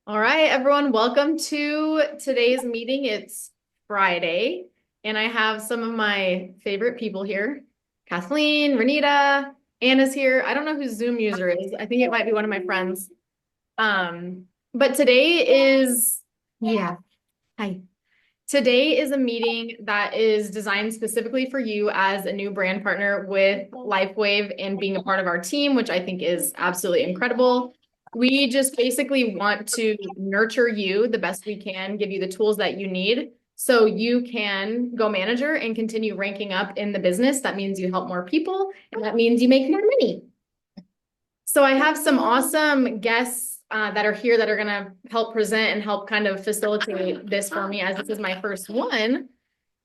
All right, everyone, welcome to today's meeting. It's Friday, and I have some of my favorite people here. Kathleen, Renita, Anna's here. I don't know who Zoom user is. I think it might be one of my friends. But today is, yeah, hi. Today is a meeting that is designed specifically for you as a new brand partner with Lifewave and being a part of our team, which I think is absolutely incredible. We just basically want to nurture you the best we can, give you the tools that you need so you can go manager and continue ranking up in the business. That means you help more people, and that means you make more money. So I have some awesome guests that are here that are going to help present and help kind of facilitate this for me, as this is my first one.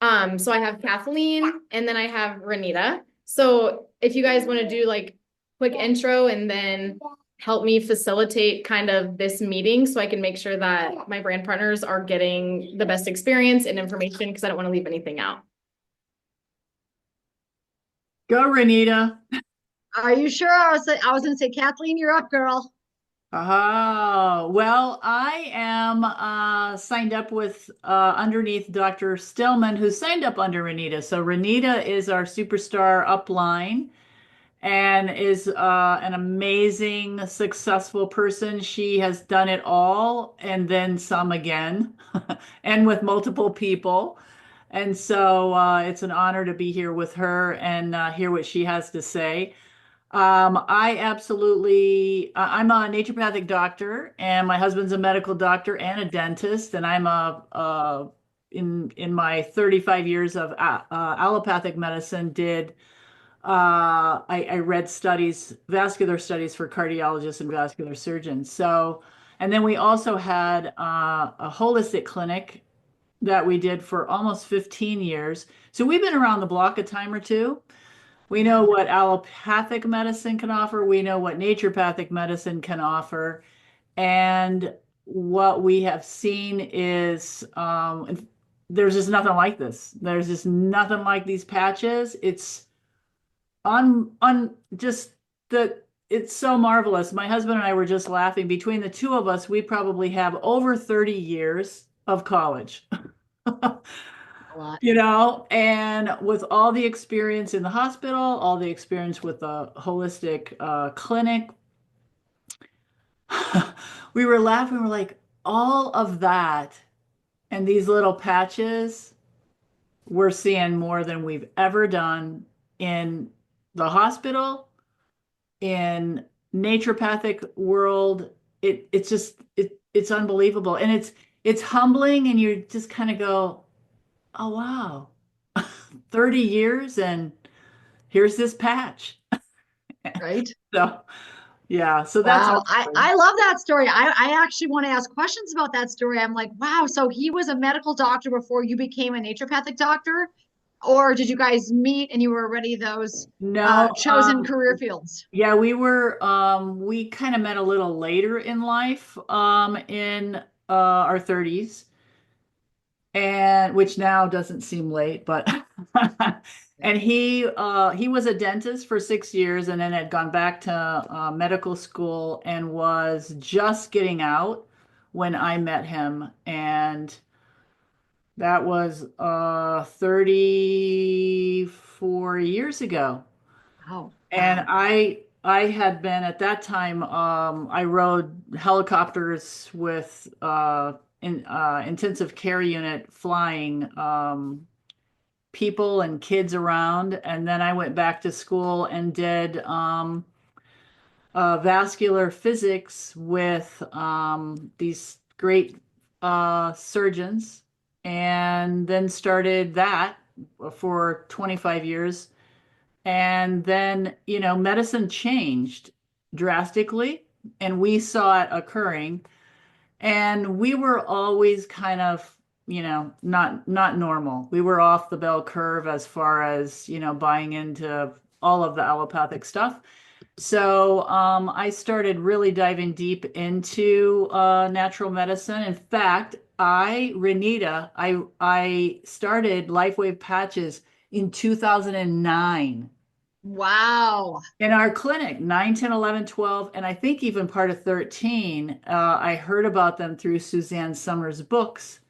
So I have Kathleen and then I have Renita. So if you guys want to do like quick intro and then help me facilitate kind of this meeting so I can make sure that my brand partners are getting the best experience and information because I don't want to leave anything out. Go, Renita. Are you sure? I was going to say, Kathleen, you're up, girl. Oh, well, I am signed up with underneath Dr. Stillman, who signed up under Renita. So Renita is our superstar upline and is an amazing, successful person. She has done it all and then some again, and with multiple people. And so it's an honor to be here with her and hear what she has to say. I'm a naturopathic doctor, and my husband's a medical doctor and a dentist, and in my 35 years of allopathic medicine, I read vascular studies for cardiologists and vascular surgeons. So, and then we also had a holistic clinic that we did for almost 15 years. So we've been around the block a time or two. We know what allopathic medicine can offer. We know what naturopathic medicine can offer. And what we have seen is there's just nothing like this. There's just nothing like these patches. It's just that it's so marvelous. My husband and I were just laughing. Between the two of us, we probably have over 30 years of college. A lot. And with all the experience in the hospital, all the experience with the holistic clinic, we were laughing. We're like, all of that and these little patches, we're seeing more than we've ever done in the hospital, in naturopathic world. It's unbelievable. And it's humbling, and you just kind of go, oh wow, 30 years and here's this patch. Right? So yeah, so that's our Wow. I love that story. I actually want to ask questions about that story. I'm like, wow, so he was a medical doctor before you became a naturopathic doctor? Or did you guys meet and you were already those no chosen career fields? yeah, we kind of met a little later in life, in our 30s, and which now doesn't seem late, but and he was a dentist for 6 years and then had gone back to medical school and was just getting out when I met him, and that was 34 years ago. Oh, And wow. I had been at that time, I rode helicopters with intensive care unit flying people and kids around. And then I went back to school and did vascular physics with these great surgeons, and then started that for 25 years. And then, medicine changed drastically, and we saw it occurring. And we were always kind of, not normal. We were off the bell curve as far as, buying into all of the allopathic stuff. So I started really diving deep into natural medicine. In fact, Renita, I started Lifewave patches in 2009. Wow. In our clinic, 9, 10, 11, 12, and I think even part of 13. I heard about them through Suzanne Summers' books,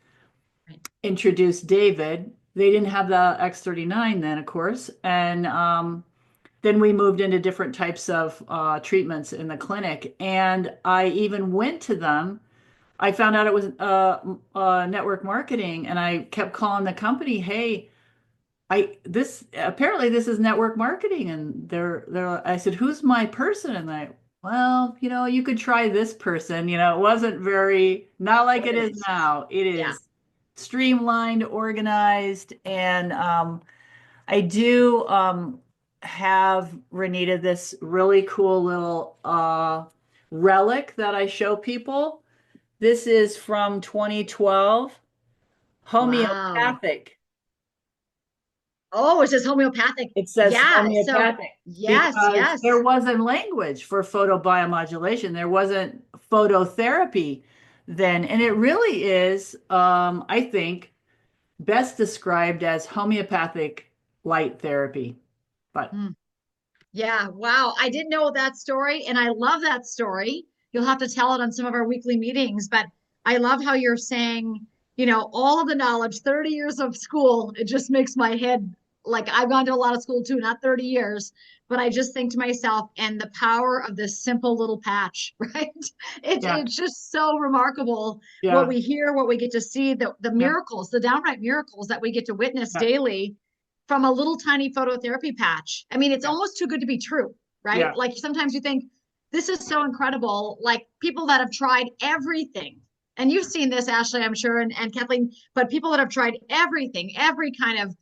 Right. introduced David. They didn't have the X39 then, of course. And then we moved into different types of treatments in the clinic. And I even went to them. I found out it was network marketing, and I kept calling the company, hey, this apparently this is network marketing, and I said, who's my person? And well, you could try this person. It wasn't not like it is Organized. now. It Yeah. is streamlined, organized, and I do have, Renita, this really cool little relic that I show people. This is from 2012, Wow. homeopathic. Oh, it says homeopathic. It says Yeah. So homeopathic yes, because there yes. wasn't language for photobiomodulation. There wasn't phototherapy then. And it really is, I think, best described as homeopathic light therapy. But Hmm. Yeah, wow. I didn't know that story, and I love that story. You'll have to tell it on some of our weekly meetings, but I love how you're saying, all of the knowledge, 30 years of school, it just makes my head like I've gone to a lot of school too, not 30 years, but I just think to myself, and the power of this simple little patch, right? yeah, It's just so remarkable what yeah, we hear, what we get to see, the yeah, miracles, the downright miracles that we get to witness yeah, daily from a little tiny phototherapy patch. I mean, it's yeah, almost too good to be true, right? yeah, Like sometimes you think this is so incredible. Like people that have tried everything, and you've seen this, Ashley, I'm sure, and Kathleen, but people that have tried everything, every kind of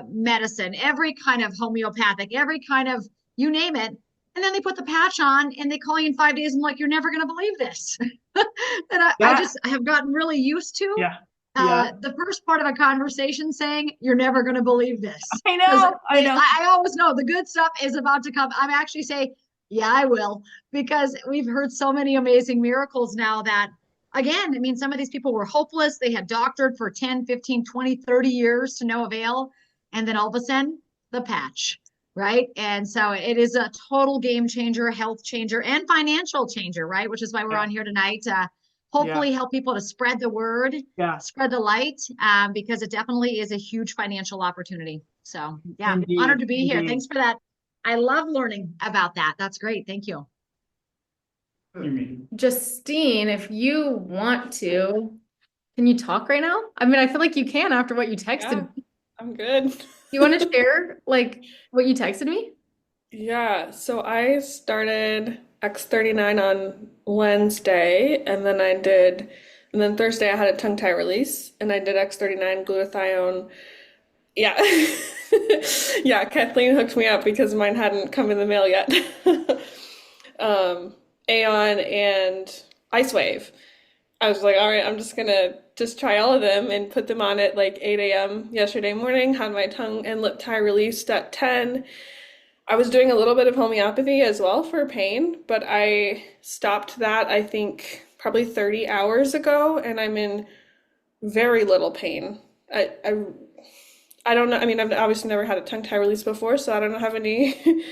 medicine, every kind of homeopathic, every kind of you name it. And then they put the patch on and they call you in 5 days and like, you're never going to believe this. And I that, just have gotten really used to yeah, yeah. the first part of a conversation saying, you're never going to believe this. I Because know, I know. I always know the good stuff is about to come. I'm actually saying, yeah, I will, because we've heard so many amazing miracles now that, again, I mean, some of these people were hopeless. They had doctored for 10, 15, 20, 30 years to no avail. And then all of a sudden, the patch, right? And so it is a total game changer, health changer, and financial changer, right? Which is why we're Yeah, on here tonight to yeah, hopefully help people to spread the word, yeah, spread the light, because it definitely is a huge financial opportunity. So, yeah, honored indeed, to be here. indeed. Thanks for that. I love learning about that. That's great. Thank you. Justine, if you want to, can you talk right now? I mean, I feel like you can after what you texted Yeah, me. I'm good. You want to share like what you texted me? Yeah, so I started X39 on Wednesday, and then Thursday I had a tongue tie release, and I did X39 glutathione. Yeah. Yeah, Kathleen hooked me up because mine hadn't come in the mail yet. Aeon and Icewave. I was like, all right, I'm just gonna just try all of them and put them on at like 8 a.m. yesterday morning. Had my tongue and lip tie released at 10. I was doing a little bit of homeopathy as well for pain, but I stopped that, I think, probably 30 hours ago, and I'm in very little pain. I don't know. I mean, I've obviously never had a tongue tie release before, so I don't have any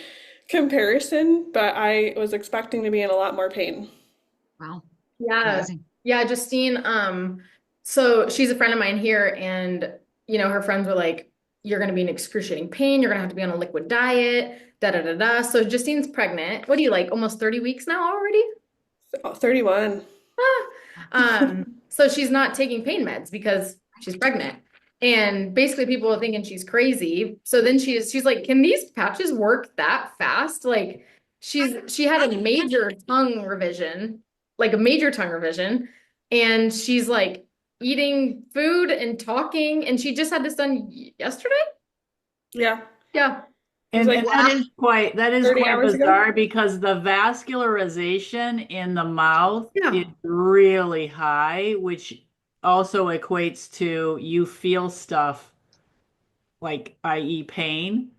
comparison, but I was expecting to be in a lot more pain. Wow. Yeah. Amazing. Yeah, Justine, so she's a friend of mine here, and her friends were like, you're gonna be in excruciating pain, you're gonna have to be on a liquid diet, da da da da. So Justine's pregnant. What do you like, almost 30 weeks now already? Oh, 31. So she's not taking pain meds because she's pregnant. And basically people are thinking she's crazy. So then she's like, can these patches work that fast? Like she had a major tongue revision, like a major tongue revision, and she's like eating food and talking, and she just had this done yesterday. Yeah. Yeah. It was And like Wow. that is 30 quite hours ago. bizarre because the vascularization in the mouth is Yeah. really high, which also equates to you feel stuff like, i.e., pain,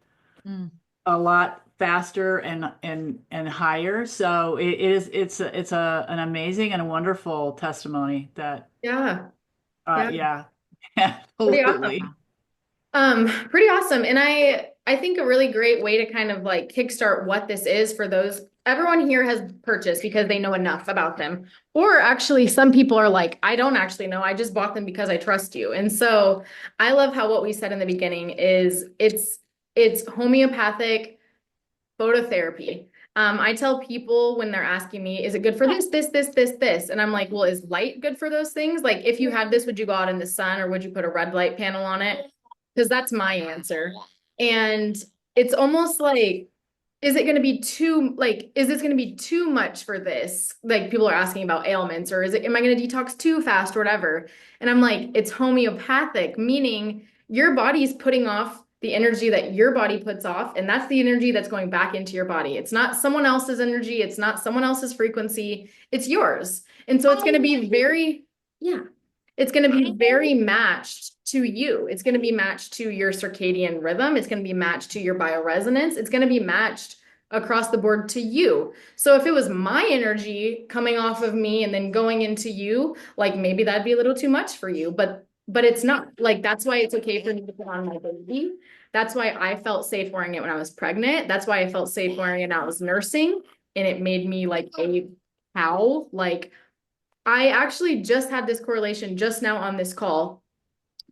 Mm. a lot faster and higher. So it's an amazing and a wonderful testimony that Yeah. Yeah. yeah, Pretty awesome. absolutely. Wow. Pretty awesome. And I think a really great way to kind of like kickstart what this is for those, everyone here has purchased because they know enough about them. Or actually, some people are like, I don't actually know. I just bought them because I trust you. And so I love how what we said in the beginning is it's homeopathic phototherapy. I tell people when they're asking me, is it good for this? And I'm like, well, is light good for those things? Like, if you had this, would you go out in the sun or would you put a red light panel on it? Because that's my answer. And it's almost like, is it going to be too, like, is this going to be too much for this? Like, people are asking about ailments, or am I going to detox too fast or whatever? And I'm like, it's homeopathic, meaning your body's putting off the energy that your body puts off, and that's the energy that's going back into your body. It's not someone else's energy, it's not someone else's frequency, it's yours. And so it's going to be very, yeah, it's going to be very matched to you. It's going to be matched to your circadian rhythm. It's going to be matched to your bioresonance. It's going to be matched across the board to you. So if it was my energy coming off of me and then going into you, like maybe that'd be a little too much for you, but it's not. Like, that's why it's okay for me to put on my baby. That's why I felt safe wearing it when I was pregnant. That's why I felt safe wearing it when I was nursing. And it made me like a cow. Like, I actually just had this correlation just now on this call.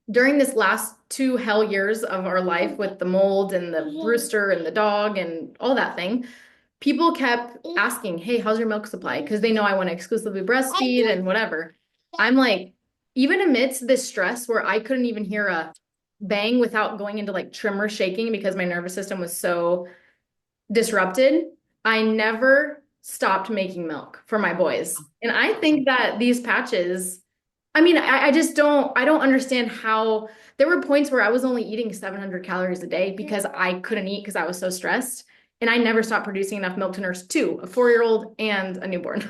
During this last 2 hell years of our life with the mold and the rooster and the dog and all that thing, people kept asking, hey, how's your milk supply? Because they know I want to exclusively breastfeed and whatever. I'm like, even amidst this stress where I couldn't even hear a bang without going into like tremor shaking because my nervous system was so disrupted, I never stopped making milk for my boys. And I think that these patches, I mean, I just I don't understand how there were points where I was only eating 700 calories a day because I couldn't eat because I was so stressed. And I never stopped producing enough milk to nurse 2, a 4-year-old and a newborn.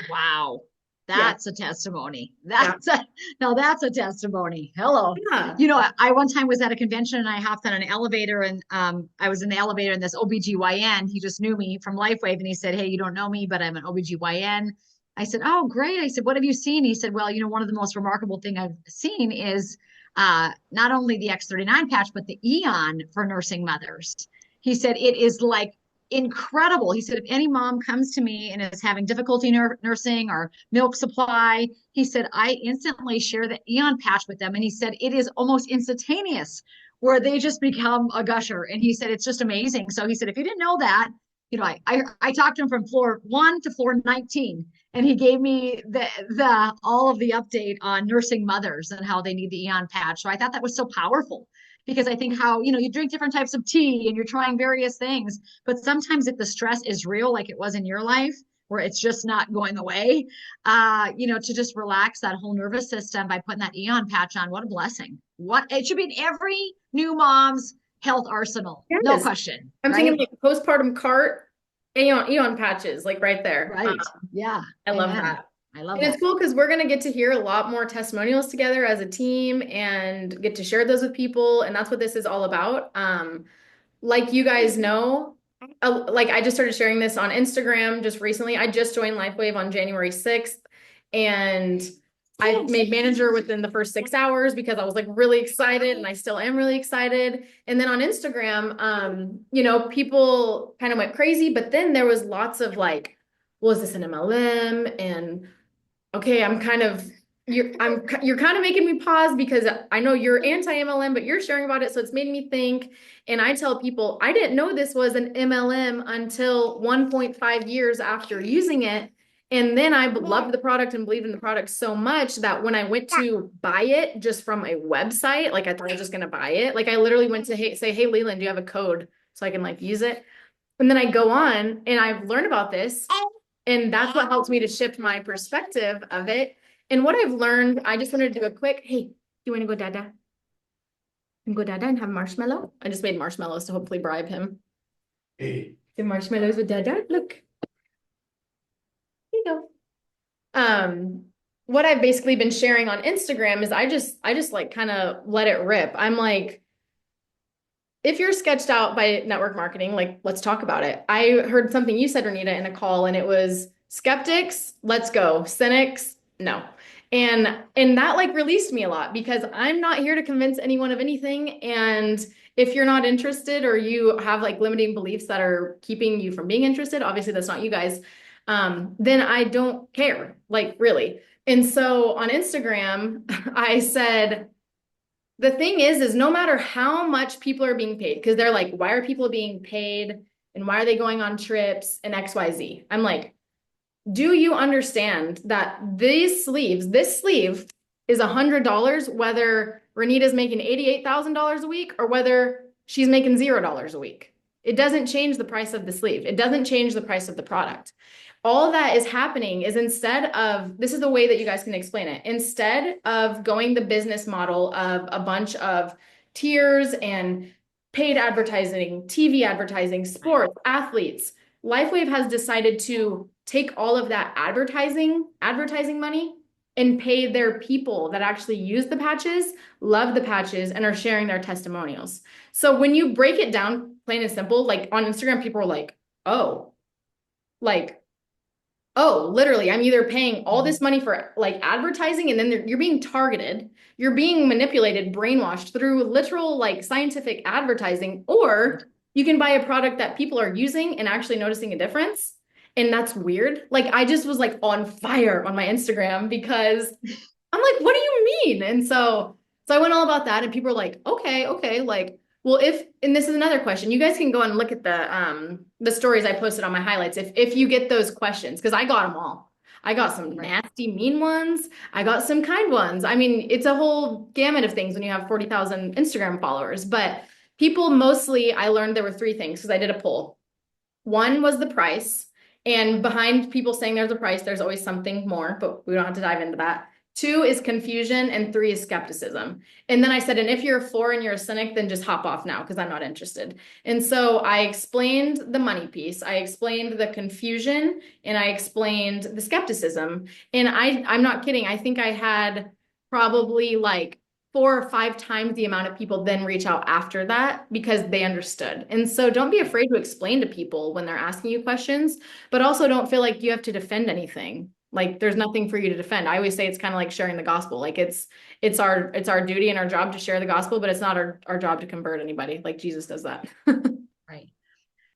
Wow. That's a testimony. Now that's a testimony. Hello. Yeah. You know, I one time was at a convention and I hopped on an elevator and I was in the elevator and this OBGYN, he just knew me from Lifewave and he said, hey, you don't know me, but I'm an OBGYN. I said, oh, great. I said, what have you seen? He said, well, you know, one of the most remarkable thing I've seen is not only the X39 patch, but the Eon for nursing mothers. He said, it is like incredible. He said, if any mom comes to me and is having difficulty nursing or milk supply, he said, I instantly share the Eon patch with them. And he said, it is almost instantaneous where they just become a gusher. And he said, it's just amazing. So he said, if you didn't know that, you know, I talked to him from floor 1 to floor 19, and he gave me the all of the update on nursing mothers and how they need the Eon patch. So I thought that was so powerful because I think how, you know, you drink different types of tea and you're trying various things, but sometimes if the stress is real, like it was in your life, where it's just not going away, you know, to just relax that whole nervous system by putting that Eon patch on, what a blessing. What it should be in every new mom's health arsenal. Yes. No question. I'm thinking like postpartum cart, Eon patches, like right there. Right. Yeah. I love that. I love it. And it's cool because we're going to get to hear a lot more testimonials together as a team and get to share those with people. And that's what this is all about. Like you guys know, like I just started sharing this on Instagram just recently. I just joined Lifewave on January 6th and I made manager within the first 6 hours because I was like really excited and I still am really excited. And then on Instagram, you know, people kind of went crazy, but then there was lots of like, well, is this an MLM? And okay, you're kind of making me pause because I know you're anti-MLM, but you're sharing about it. So it's made me think. And I tell people, I didn't know this was an MLM until 1.5 years after using it. And then I loved the product and believed in the product so much that when I went to buy it just from a website, like I thought I was just going to buy it. Like I literally went to say, hey, Leland, do you have a code so I can like use it? And then I go on and I've learned about this. And that's what helped me to shift my perspective of it. And what I've learned, I just wanted to do a quick, hey, do you want to go dada? And go dada and have marshmallow? I just made marshmallows to hopefully bribe him. Hey. The marshmallows with dada, look. Here you go. What I've basically been sharing on Instagram is I just like kind of let it rip. I'm like, if you're sketched out by network marketing, like let's talk about it. I heard something you said, Renita, in a call, and it was skeptics, let's go. Cynics, no. And that like released me a lot because I'm not here to convince anyone of anything. And If you're not interested or you have like limiting beliefs that are keeping you from being interested, obviously that's not you guys, then I don't care, like really. And so on Instagram, I said, the thing is no matter how much people are being paid, because they're like, why are people being paid and why are they going on trips and XYZ? I'm like, do you understand that this sleeve is $100, whether Renita's making $88,000 a week or whether she's making $0 a week? It doesn't change the price of the sleeve. It doesn't change the price of the product. All that is happening is instead of, this is the way that you guys can explain it, instead of going the business model of a bunch of tiers and paid advertising, TV advertising, sports, athletes, Lifewave has decided to take all of that advertising money and pay their people that actually use the patches, love the patches, and are sharing their testimonials. So when you break it down, plain and simple, like on Instagram, people are like, oh, like, oh, literally, I'm either paying all this money for like advertising and then you're being targeted, you're being manipulated, brainwashed through literal like scientific advertising, or you can buy a product that people are using and actually noticing a difference. And that's weird. Like I just was like on fire on my Instagram because I'm like, what do you mean? And so I went all about that and people were like, okay, like, well, and this is another question. You guys can go and look at the stories I posted on my highlights if you get those questions, because I got them all. I got some nasty, mean ones. I got some kind ones. I mean, it's a whole gamut of things when you have 40,000 Instagram followers, but people mostly, I learned there were three things because I did a poll. One was the price, and behind people saying there's a price, there's always something more, but we don't have to dive into that. 2 is confusion, and 3 is skepticism. And then I said, and if you're a 4 and you're a cynic, then just hop off now because I'm not interested. And so I explained the money piece, I explained the confusion, and I explained the skepticism. And I'm not kidding. I think I had probably like 4 or 5 times the amount of people then reach out after that because they understood. And so don't be afraid to explain to people when they're asking you questions, but also don't feel like you have to defend anything. Like there's nothing for you to defend. I always say it's kind of like sharing the gospel. Like it's our duty and our job to share the gospel, but it's not our job to convert anybody. Like Jesus does that. Right.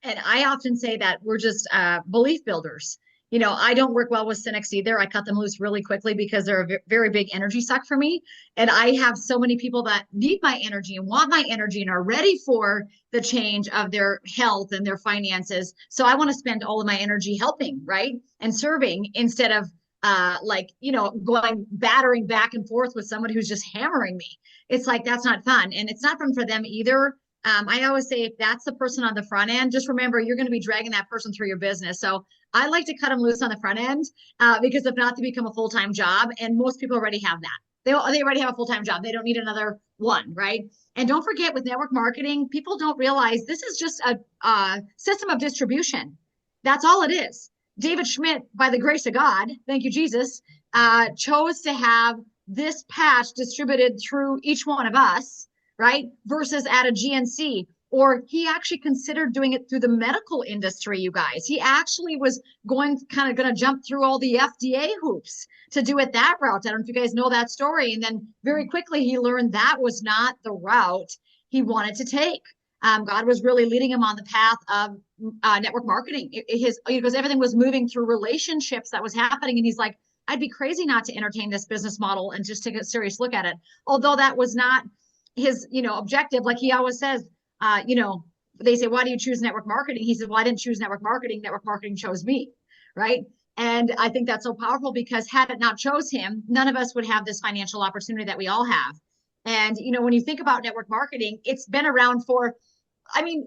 And I often say that we're just belief builders. You know, I don't work well with cynics either. I cut them loose really quickly because they're a very big energy suck for me. And I have so many people that need my energy and want my energy and are ready for the change of their health and their finances. So I want to spend all of my energy helping, right? And serving instead of going battering back and forth with someone who's just hammering me. It's like, that's not fun. And it's not fun for them either. I always say if that's the person on the front end, just remember you're going to be dragging that person through your business. So I like to cut them loose on the front end because if not, they become a full-time job. And most people already have that. They already have a full-time job. They don't need another one, right? And don't forget with network marketing, people don't realize this is just a system of distribution. That's all it is. David Schmidt, by the grace of God, thank you, Jesus, chose to have this patch distributed through each one of us, right? Versus at a GNC, or he actually considered doing it through the medical industry, you guys. He actually was going to jump through all the FDA hoops to do it that route. I don't know if you guys know that story. And then very quickly he learned that was not the route he wanted to take. God was really leading him on the path of network marketing. Because everything was moving through relationships that was happening. And he's like, I'd be crazy not to entertain this business model and just take a serious look at it. Although that was not his, objective. Like he always says, they say, why do you choose network marketing? He said, well, I didn't choose network marketing. Network marketing chose me. Right. And I think that's so powerful because had it not chose him, none of us would have this financial opportunity that we all have. And, when you think about network marketing, it's been around for,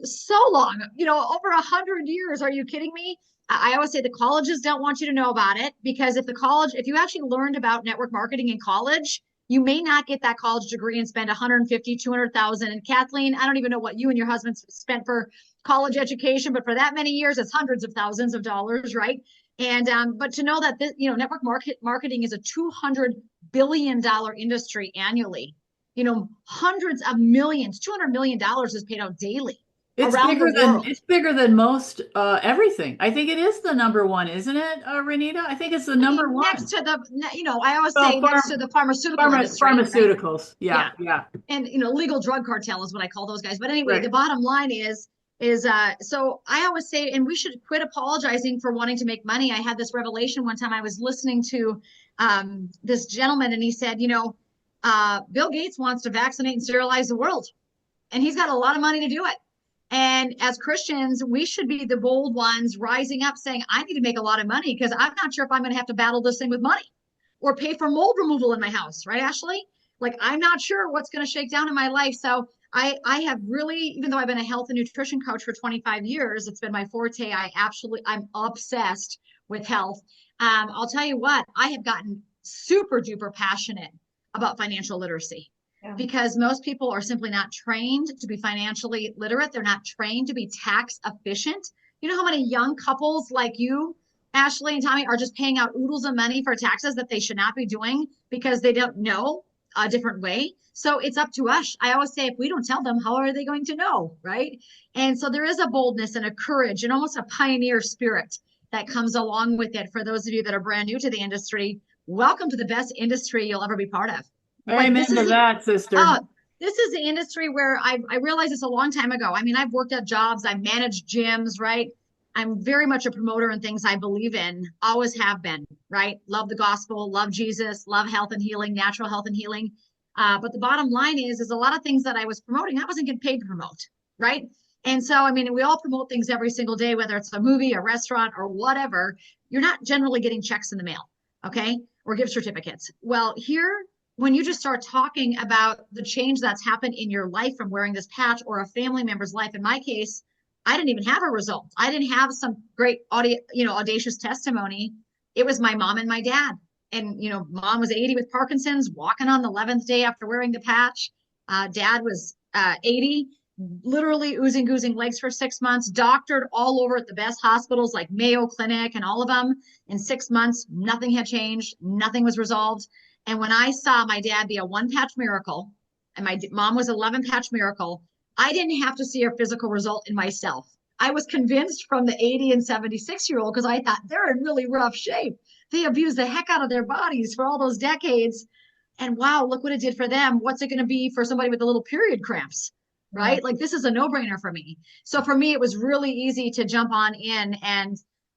so long, over 100 years. Are you kidding me? I always say the colleges don't want you to know about it because if you actually learned about network marketing in college, you may not get that college degree and spend 150, 200,000. And Kathleen, I don't even know what you and your husband spent for college education, but for that many years, it's hundreds of thousands of dollars, right? And but to know that this, network marketing is a $200 billion industry annually. Hundreds of millions, $200 million is paid out daily around the world. It's bigger than most everything. I think it is the number one, isn't it, Renita? I think it's the I number mean, one. next to the, I always Well, say next to the pharmaceutical industry, right? pharmaceuticals. Yeah. Yeah, yeah. And legal drug cartel is what I call those guys. But anyway, Right. the bottom line is so I always say, and we should quit apologizing for wanting to make money. I had this revelation one time. I was listening to this gentleman, and he said, Bill Gates wants to vaccinate and sterilize the world, and he's got a lot of money to do it. And as Christians, we should be the bold ones rising up saying, I need to make a lot of money because I'm not sure if I'm going to have to battle this thing with money or pay for mold removal in my house. Right, Ashley? Like, I'm not sure what's going to shake down in my life. So I have really, even though I've been a health and nutrition coach for 25 years, it's been my forte. I'm obsessed with health. I'll tell you what, I have gotten super duper passionate about financial literacy. Yeah. Because most people are simply not trained to be financially literate. They're not trained to be tax efficient. You know how many young couples like you, Ashley and Tommy, are just paying out oodles of money for taxes that they should not be doing because they don't know a different way. So it's up to us. I always say, if we don't tell them, how are they going to know? Right. And so there is a boldness and a courage and almost a pioneer spirit that comes along with it. For those of you that are brand new to the industry, welcome to the best industry you'll ever be part of. Amen to that, sister. This is the industry where I realized this a long time ago. I mean, I've worked at jobs, I've managed gyms, right? I'm very much a promoter in things I believe in, always have been, right? Love the gospel, love Jesus, love health and healing, natural health and healing. But the bottom line is a lot of things that I was promoting, I wasn't getting paid to promote, right? And so, I mean, we all promote things every single day, whether it's a movie, a restaurant, or whatever. You're not generally getting checks in the mail, okay? Or gift certificates. Well, here, when you just start talking about the change that's happened in your life from wearing this patch or a family member's life, in my case, I didn't even have a result. I didn't have some great audacious testimony. It was my mom and my dad. And, mom was 80 with Parkinson's, walking on the 11th day after wearing the patch. Dad was 80, literally oozing legs for 6 months, doctored all over at the best hospitals like Mayo Clinic and all of them. In 6 months, nothing had changed. Nothing was resolved. And when I saw my dad be a 1-patch miracle and my mom was 11-patch miracle, I didn't have to see a physical result in myself. I was convinced from the 80 and 76-year-old because I thought they're in really rough shape. They abused the heck out of their bodies for all those decades. And wow, look what it did for them. What's it going to be for somebody with a little period cramps, right? Like, this is a no-brainer for me. So for me, it was really easy to jump on in. And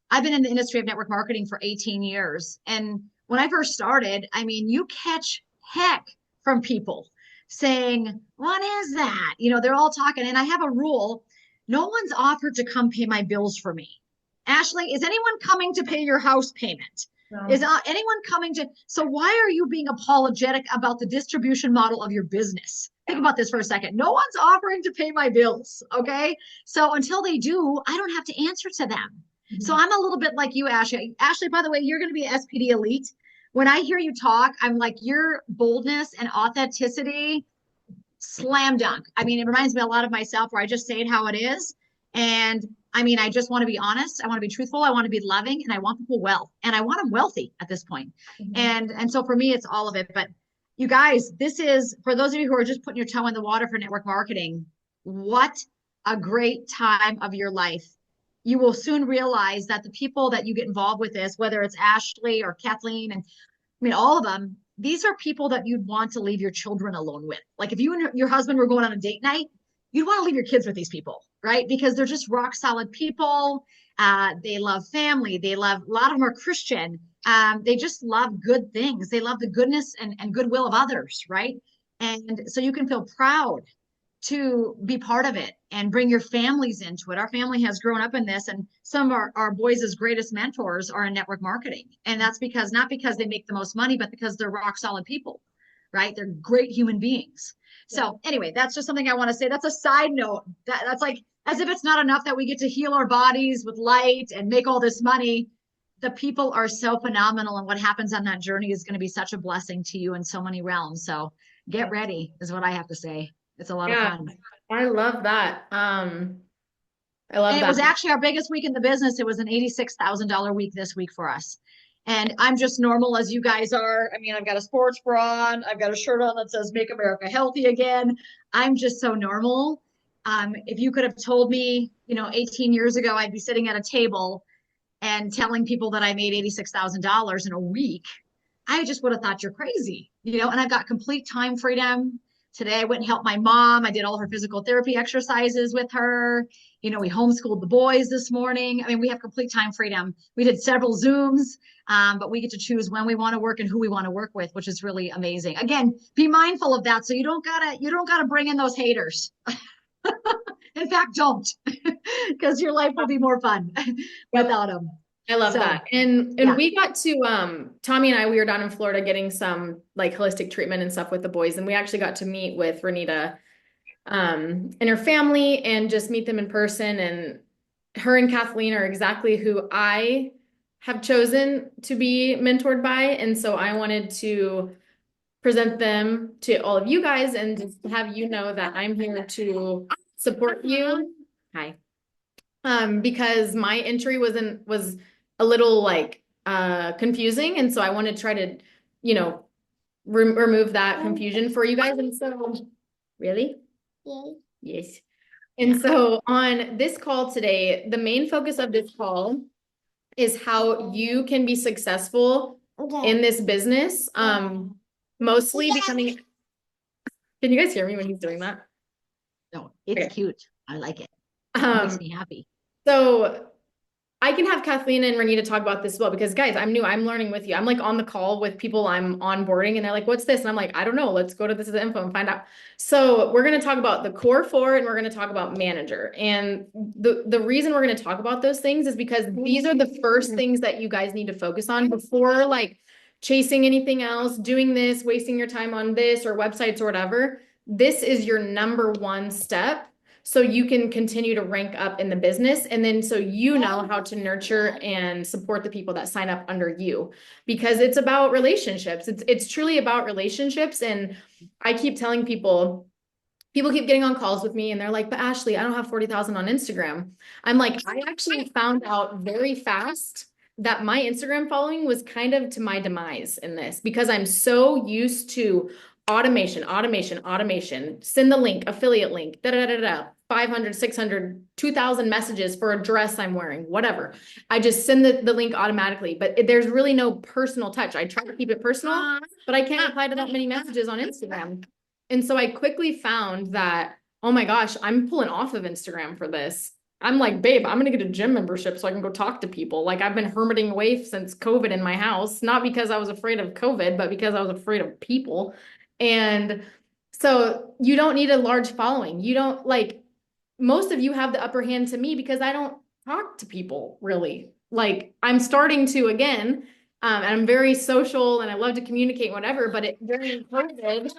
I've been in the industry of network marketing for 18 years. And when I first started, I mean, you catch heck from people saying, what is that? They're all talking. And I have a rule. No one's offered to come pay my bills for me. Ashley, is anyone coming to pay your house payment? No. Is anyone coming to? So why are you being apologetic about the distribution model of your business? Think about this for a second. No one's offering to pay my bills. Okay. So until they do, I don't have to answer to them. Mm-hmm. So I'm a little bit like you, Ashley. Ashley, by the way, you're going to be SPD Elite. When I hear you talk, I'm like, your boldness and authenticity, slam dunk. I mean, it reminds me a lot of myself where I just say it how it is. And I mean, I just want to be honest. I want to be truthful. I want to be loving, and I want people well, and I want them wealthy at this point. Mm-hmm. And so for me, it's all of it. But you guys, this is, for those of you who are just putting your toe in the water for network marketing, what a great time of your life. You will soon realize that the people that you get involved with this, whether it's Ashley or Kathleen, and I mean, all of them, these are people that you'd want to leave your children alone with. Like, if you and your husband were going on a date night, you'd want to leave your kids with these people, right? Because they're just rock solid people. They love family. A lot of them are Christian. They just love good things. They love the goodness and goodwill of others, right? And so you can feel proud to be part of it and bring your families into it. Our family has grown up in this, and some of our boys' greatest mentors are in network marketing. And that's not because they make the most money, but because they're rock solid people, right? They're great human beings. So anyway, that's just something I want to say. That's a side note. That's like, as if it's not enough that we get to heal our bodies with light and make all this money. The people are so phenomenal, and what happens on that journey is going to be such a blessing to you in so many realms. So get ready is what I have to say. It's a lot of fun. I love that. I love that. It was actually our biggest week in the business. It was an $86,000 week this week for us. And I'm just normal as you guys are. I mean, I've got a sports bra on. I've got a shirt on that says Make America Healthy Again. I'm just so normal. If you could have told me, 18 years ago, I'd be sitting at a table and telling people that I made $86,000 in a week, I just would have thought you're crazy, and I've got complete time freedom. Today, I went and helped my mom. I did all her physical therapy exercises with her. We homeschooled the boys this morning. I mean, we have complete time freedom. We did several Zooms, but we get to choose when we want to work and who we want to work with, which is really amazing. Again, be mindful of that. So you don't gotta bring in those haters. In fact, don't, because your life will be more fun without them. I love So, that. And yeah. we got to Tommy and I, we were down in Florida getting some like holistic treatment and stuff with the boys. And we actually got to meet with Renita and her family and just meet them in person. And her and Kathleen are exactly who I have chosen to be mentored by. And so I wanted to present them to all of you guys and just have you know that I'm here to support you. Hi. Because my entry was a little like confusing, and so I want to try to, remove that confusion for you guys. And so, really? Yes. And so on this call today, the main focus of this call is how you can be successful in this business. Mostly becoming. Can you guys hear me when he's doing that? No, it's Okay. cute. I like it. It makes me happy. So I can have Kathleen and Renita talk about this as well, because guys, I'm new. I'm learning with you. I'm like on the call with people I'm onboarding and they're like, what's this? And I'm like, I don't know. Let's go to this info and find out. So we're going to talk about the core four and we're going to talk about manager. And the reason we're going to talk about those things is because these are the first things that you guys need to focus on before like chasing anything else, doing this, wasting your time on this or websites or whatever. This is your number one step, so you can continue to rank up in the business. And then so you know how to nurture and support the people that sign up under you, because it's about relationships. It's truly about relationships. And I keep telling people keep getting on calls with me and they're like, but Ashley, I don't have 40,000 on Instagram. I'm like, I actually found out very fast that my Instagram following was kind of to my demise in this, because I'm so used to automation, send the link, affiliate link, 500, 600, 2,000 messages for a dress I'm wearing, whatever. I just send the link automatically, but there's really no personal touch. I try to keep it personal, but I can't reply to that many messages on Instagram. And so I quickly found that, oh my gosh, I'm pulling off of Instagram for this. I'm like, babe, I'm going to get a gym membership so I can go talk to people. Like, I've been hermiting away since COVID in my house, not because I was afraid of COVID, but because I was afraid of people. And so you don't need a large following. You don't, like, most of you have the upper hand to me because I don't talk to people really. Like, I'm starting to again, and I'm very social and I love to communicate, whatever, but during COVID,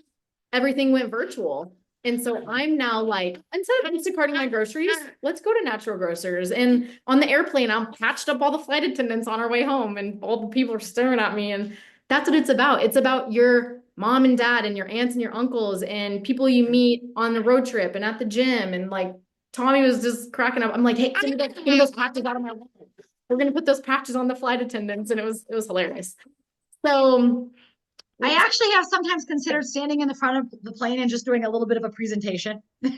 everything went virtual. And so I'm now like, instead of Instacarting my groceries, let's go to Natural Grocers. And on the airplane, I'm patched up all the flight attendants on our way home and all the people are staring at me. And that's what it's about. It's about your mom and dad and your aunts and your uncles and people you meet on the road trip and at the gym. And like, Tommy was just cracking up. I'm like, hey, give me those patches out of my wallet. We're going to put those patches on the flight attendants. And it was hilarious. So I actually have sometimes considered standing in the front of the plane and just doing a little bit of a presentation. I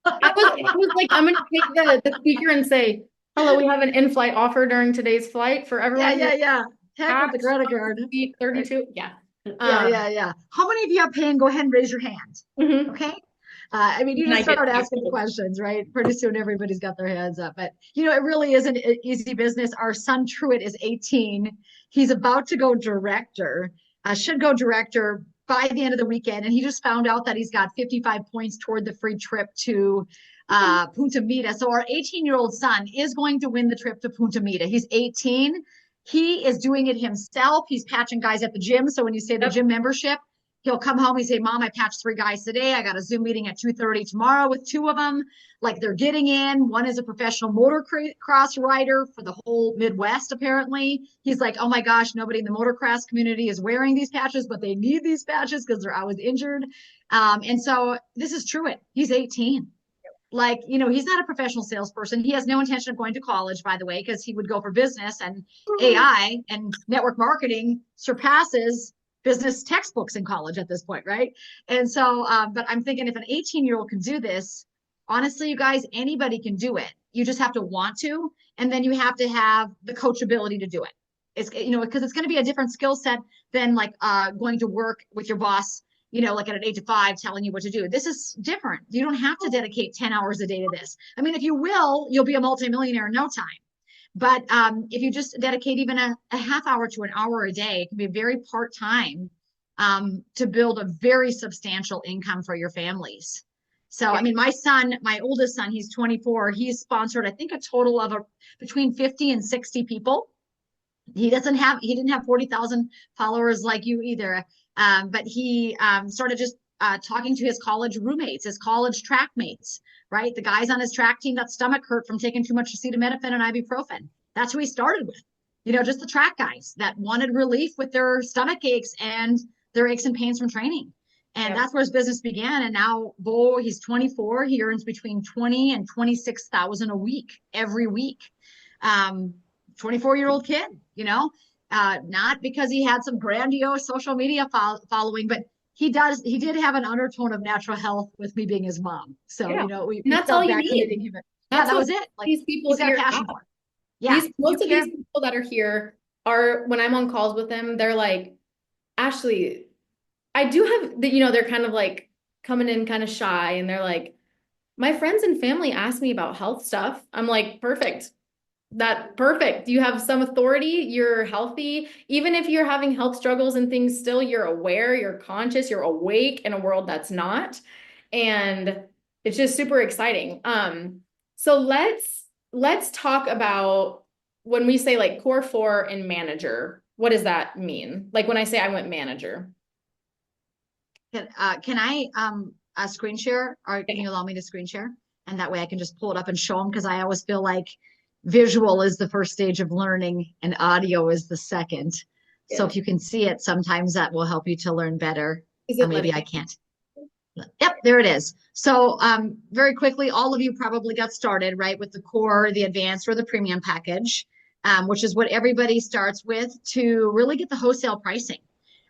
was like, I'm going to take the speaker and say, hello, we have an in-flight offer during today's flight for everyone. Yeah. Heck with the credit card. 32. Yeah. Yeah. How many of you have pain? Go ahead and raise your hand. Okay. I mean, you just start asking questions, right? Pretty soon everybody's got their hands up. But, it really isn't an easy business. Our son, Truett, is 18. He's about to go director, should go director by the end of the weekend. And he just found out that he's got 55 points toward the free trip to Punta Mita. So our 18-year-old son is going to win the trip to Punta Mita. He's 18. He is doing it himself. He's patching guys at the gym. So when you say the gym membership, he'll come home and say, Mom, I patched 3 guys today. I got a Zoom meeting at 2:30 tomorrow with 2 of them. Like, they're getting in. One is a professional motocross rider for the whole Midwest, apparently. He's like, oh my gosh, nobody in the motocross community is wearing these patches, but they need these patches because they're always injured. And so this is Truett. He's 18. Like, he's not a professional salesperson. He has no intention of going to college, by the way, because he would go for business, and AI and network marketing surpasses business textbooks in college at this point, right? And so, but I'm thinking if an 18-year-old can do this, honestly, you guys, anybody can do it. You just have to want to, and then you have to have the coachability to do it. It's, because it's going to be a different skill set than like going to work with your boss, like at an 8 to 5 telling you what to do. This is different. You don't have to dedicate 10 hours a day to this. I mean, if you will, you'll be a multimillionaire in no time. But if you just dedicate even a half hour to an hour a day, it can be very part-time to build a very substantial income for your families. So, I mean, my oldest son, he's 24. He's sponsored, I think, a total of between 50 and 60 people. He didn't have 40,000 followers like you either. But he started just talking to his college roommates, his college track mates, right? The guys on his track team that stomach hurt from taking too much acetaminophen and ibuprofen. That's who he started with. Just the track guys that wanted relief with their stomach aches and their aches and pains from training. And that's where his business began. And now, Bo, he's 24. He earns between 20 and 26,000 a week, every week. 24-year-old kid, not because he had some grandiose social media following, but he did have an undertone of natural health with me being his mom. So, we that's all you need. That was it. Like, these people he's got a passion for it. Yeah. Most of these people that are here are, when I'm on calls with them, they're like, Ashley, I do have they're kind of like coming in kind of shy, and they're like, my friends and family ask me about health stuff. I'm like, perfect. You have some authority, you're healthy. Even if you're having health struggles and things still, you're aware, you're conscious, you're awake in a world that's not. And it's just super exciting. So let's talk about when we say like core 4 and manager, what does that mean? Like when I say I went manager. Can I screen share, or can you allow me to screen share? And that way I can just pull it up and show them, because I always feel like visual is the first stage of learning and audio is the second. Yeah. So if you can see it, sometimes that will help you to learn better. Or maybe I can't. Yep, there it is. So very quickly, all of you probably got started, right, with the core, the advanced, or the premium package, which is what everybody starts with to really get the wholesale pricing.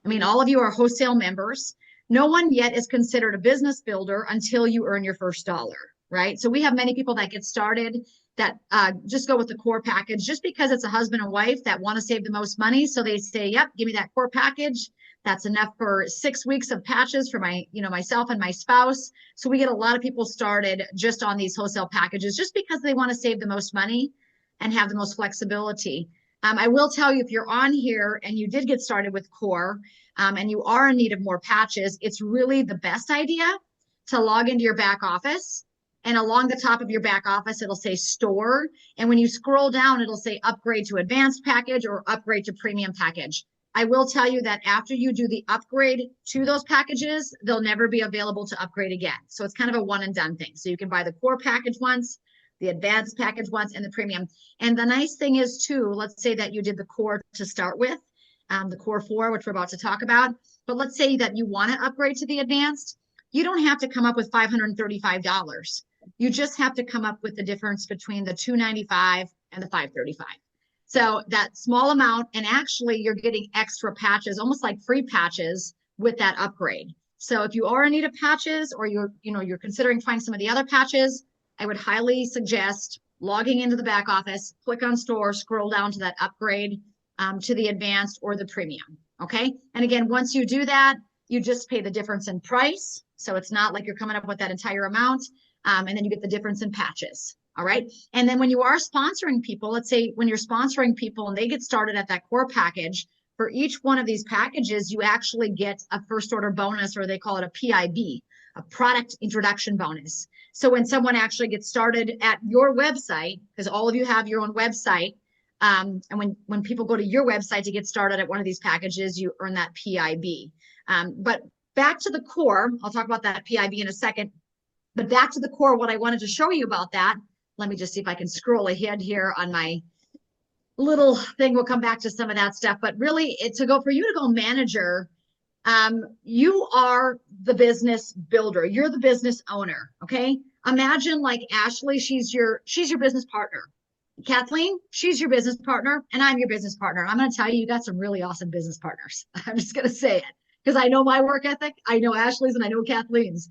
I mean, all of you are wholesale members. No one yet is considered a business builder until you earn your first dollar, right? So we have many people that get started that just go with the core package just because it's a husband and wife that want to save the most money. So they say, yep, give me that core package. That's enough for 6 weeks of patches for myself and my spouse. So we get a lot of people started just on these wholesale packages just because they want to save the most money and have the most flexibility. I will tell you, if you're on here and you did get started with core and you are in need of more patches, it's really the best idea to log into your back office. And along the top of your back office, it'll say store. And when you scroll down, it'll say upgrade to advanced package or upgrade to premium package. I will tell you that after you do the upgrade to those packages, they'll never be available to upgrade again. So it's kind of a one and done thing. So you can buy the core package once, the advanced package once, and the premium. And the nice thing is too, let's say that you did the core to start with, the core 4, which we're about to talk about. But let's say that you want to upgrade to the advanced. You don't have to come up with $535. You just have to come up with the difference between the $295 and the $535. So that small amount, and actually you're getting extra patches, almost like free patches with that upgrade. So if you are in need of patches, or you're considering trying some of the other patches, I would highly suggest logging into the back office, click on store, scroll down to that upgrade to the advanced or the premium. Okay. And again, once you do that, you just pay the difference in price. So it's not like you're coming up with that entire amount. And then you get the difference in patches. All right. And then when you are sponsoring people, let's say when you're sponsoring people and they get started at that core package, for each one of these packages, you actually get a first order bonus, or they call it a PIB, a product introduction bonus. So when someone actually gets started at your website, because all of you have your own website, and when people go to your website to get started at one of these packages, you earn that PIB. But back to the core, I'll talk about that PIB in a second. But back to the core, what I wanted to show you about that, let me just see if I can scroll ahead here on my little thing. We'll come back to some of that stuff. But really, for you to go manager, you are the business builder. You're the business owner. Okay. Imagine like Ashley, she's your business partner. Kathleen, she's your business partner, and I'm your business partner. I'm going to tell you, you got some really awesome business partners. I'm just going to say it. because I know my work ethic, I know Ashley's, and I know Kathleen's.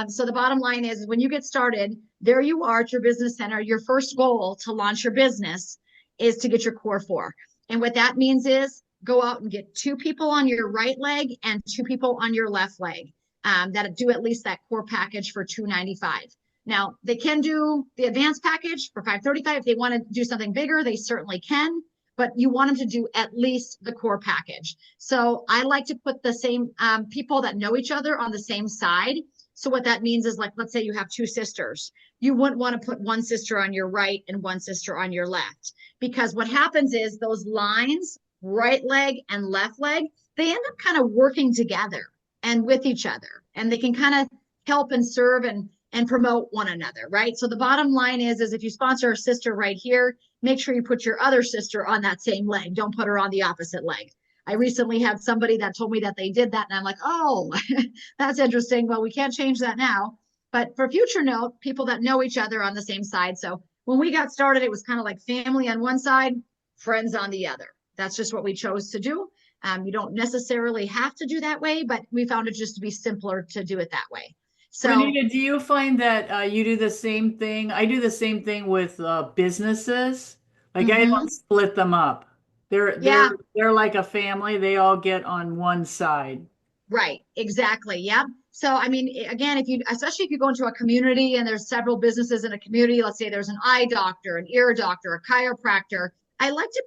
So the bottom line is when you get started, there you are at your business center. Your first goal to launch your business is to get your core four. And what that means is go out and get 2 people on your right leg and 2 people on your left leg that do at least that core package for $295. Now, they can do the advanced package for $535. If they want to do something bigger, they certainly can, but you want them to do at least the core package. So I like to put the same people that know each other on the same side. So what that means is, like, let's say you have 2 sisters. You wouldn't want to put one sister on your right and one sister on your left, because what happens is those lines, right leg and left leg, they end up kind of working together and with each other, and they can kind of help and serve and promote one another, right? So the bottom line is if you sponsor a sister right here, make sure you put your other sister on that same leg. Don't put her on the opposite leg. I recently had somebody that told me that they did that, and I'm like, oh, that's interesting. Well, we can't change that now. But for future note, people that know each other on the same side. So when we got started, it was kind of like family on one side, friends on the other. That's just what we chose to do. You don't necessarily have to do that way, but we found it just to be simpler to do it that way. So, Renita, do you find that you do the same thing? I do the same thing with businesses. Like I don't split them up. yeah, They're like a family. They all get on one side. right, exactly. Yeah. So, I mean, again, especially if you go into a community and there's several businesses in a community, let's say there's an eye doctor, an ear doctor, a chiropractor. I like to,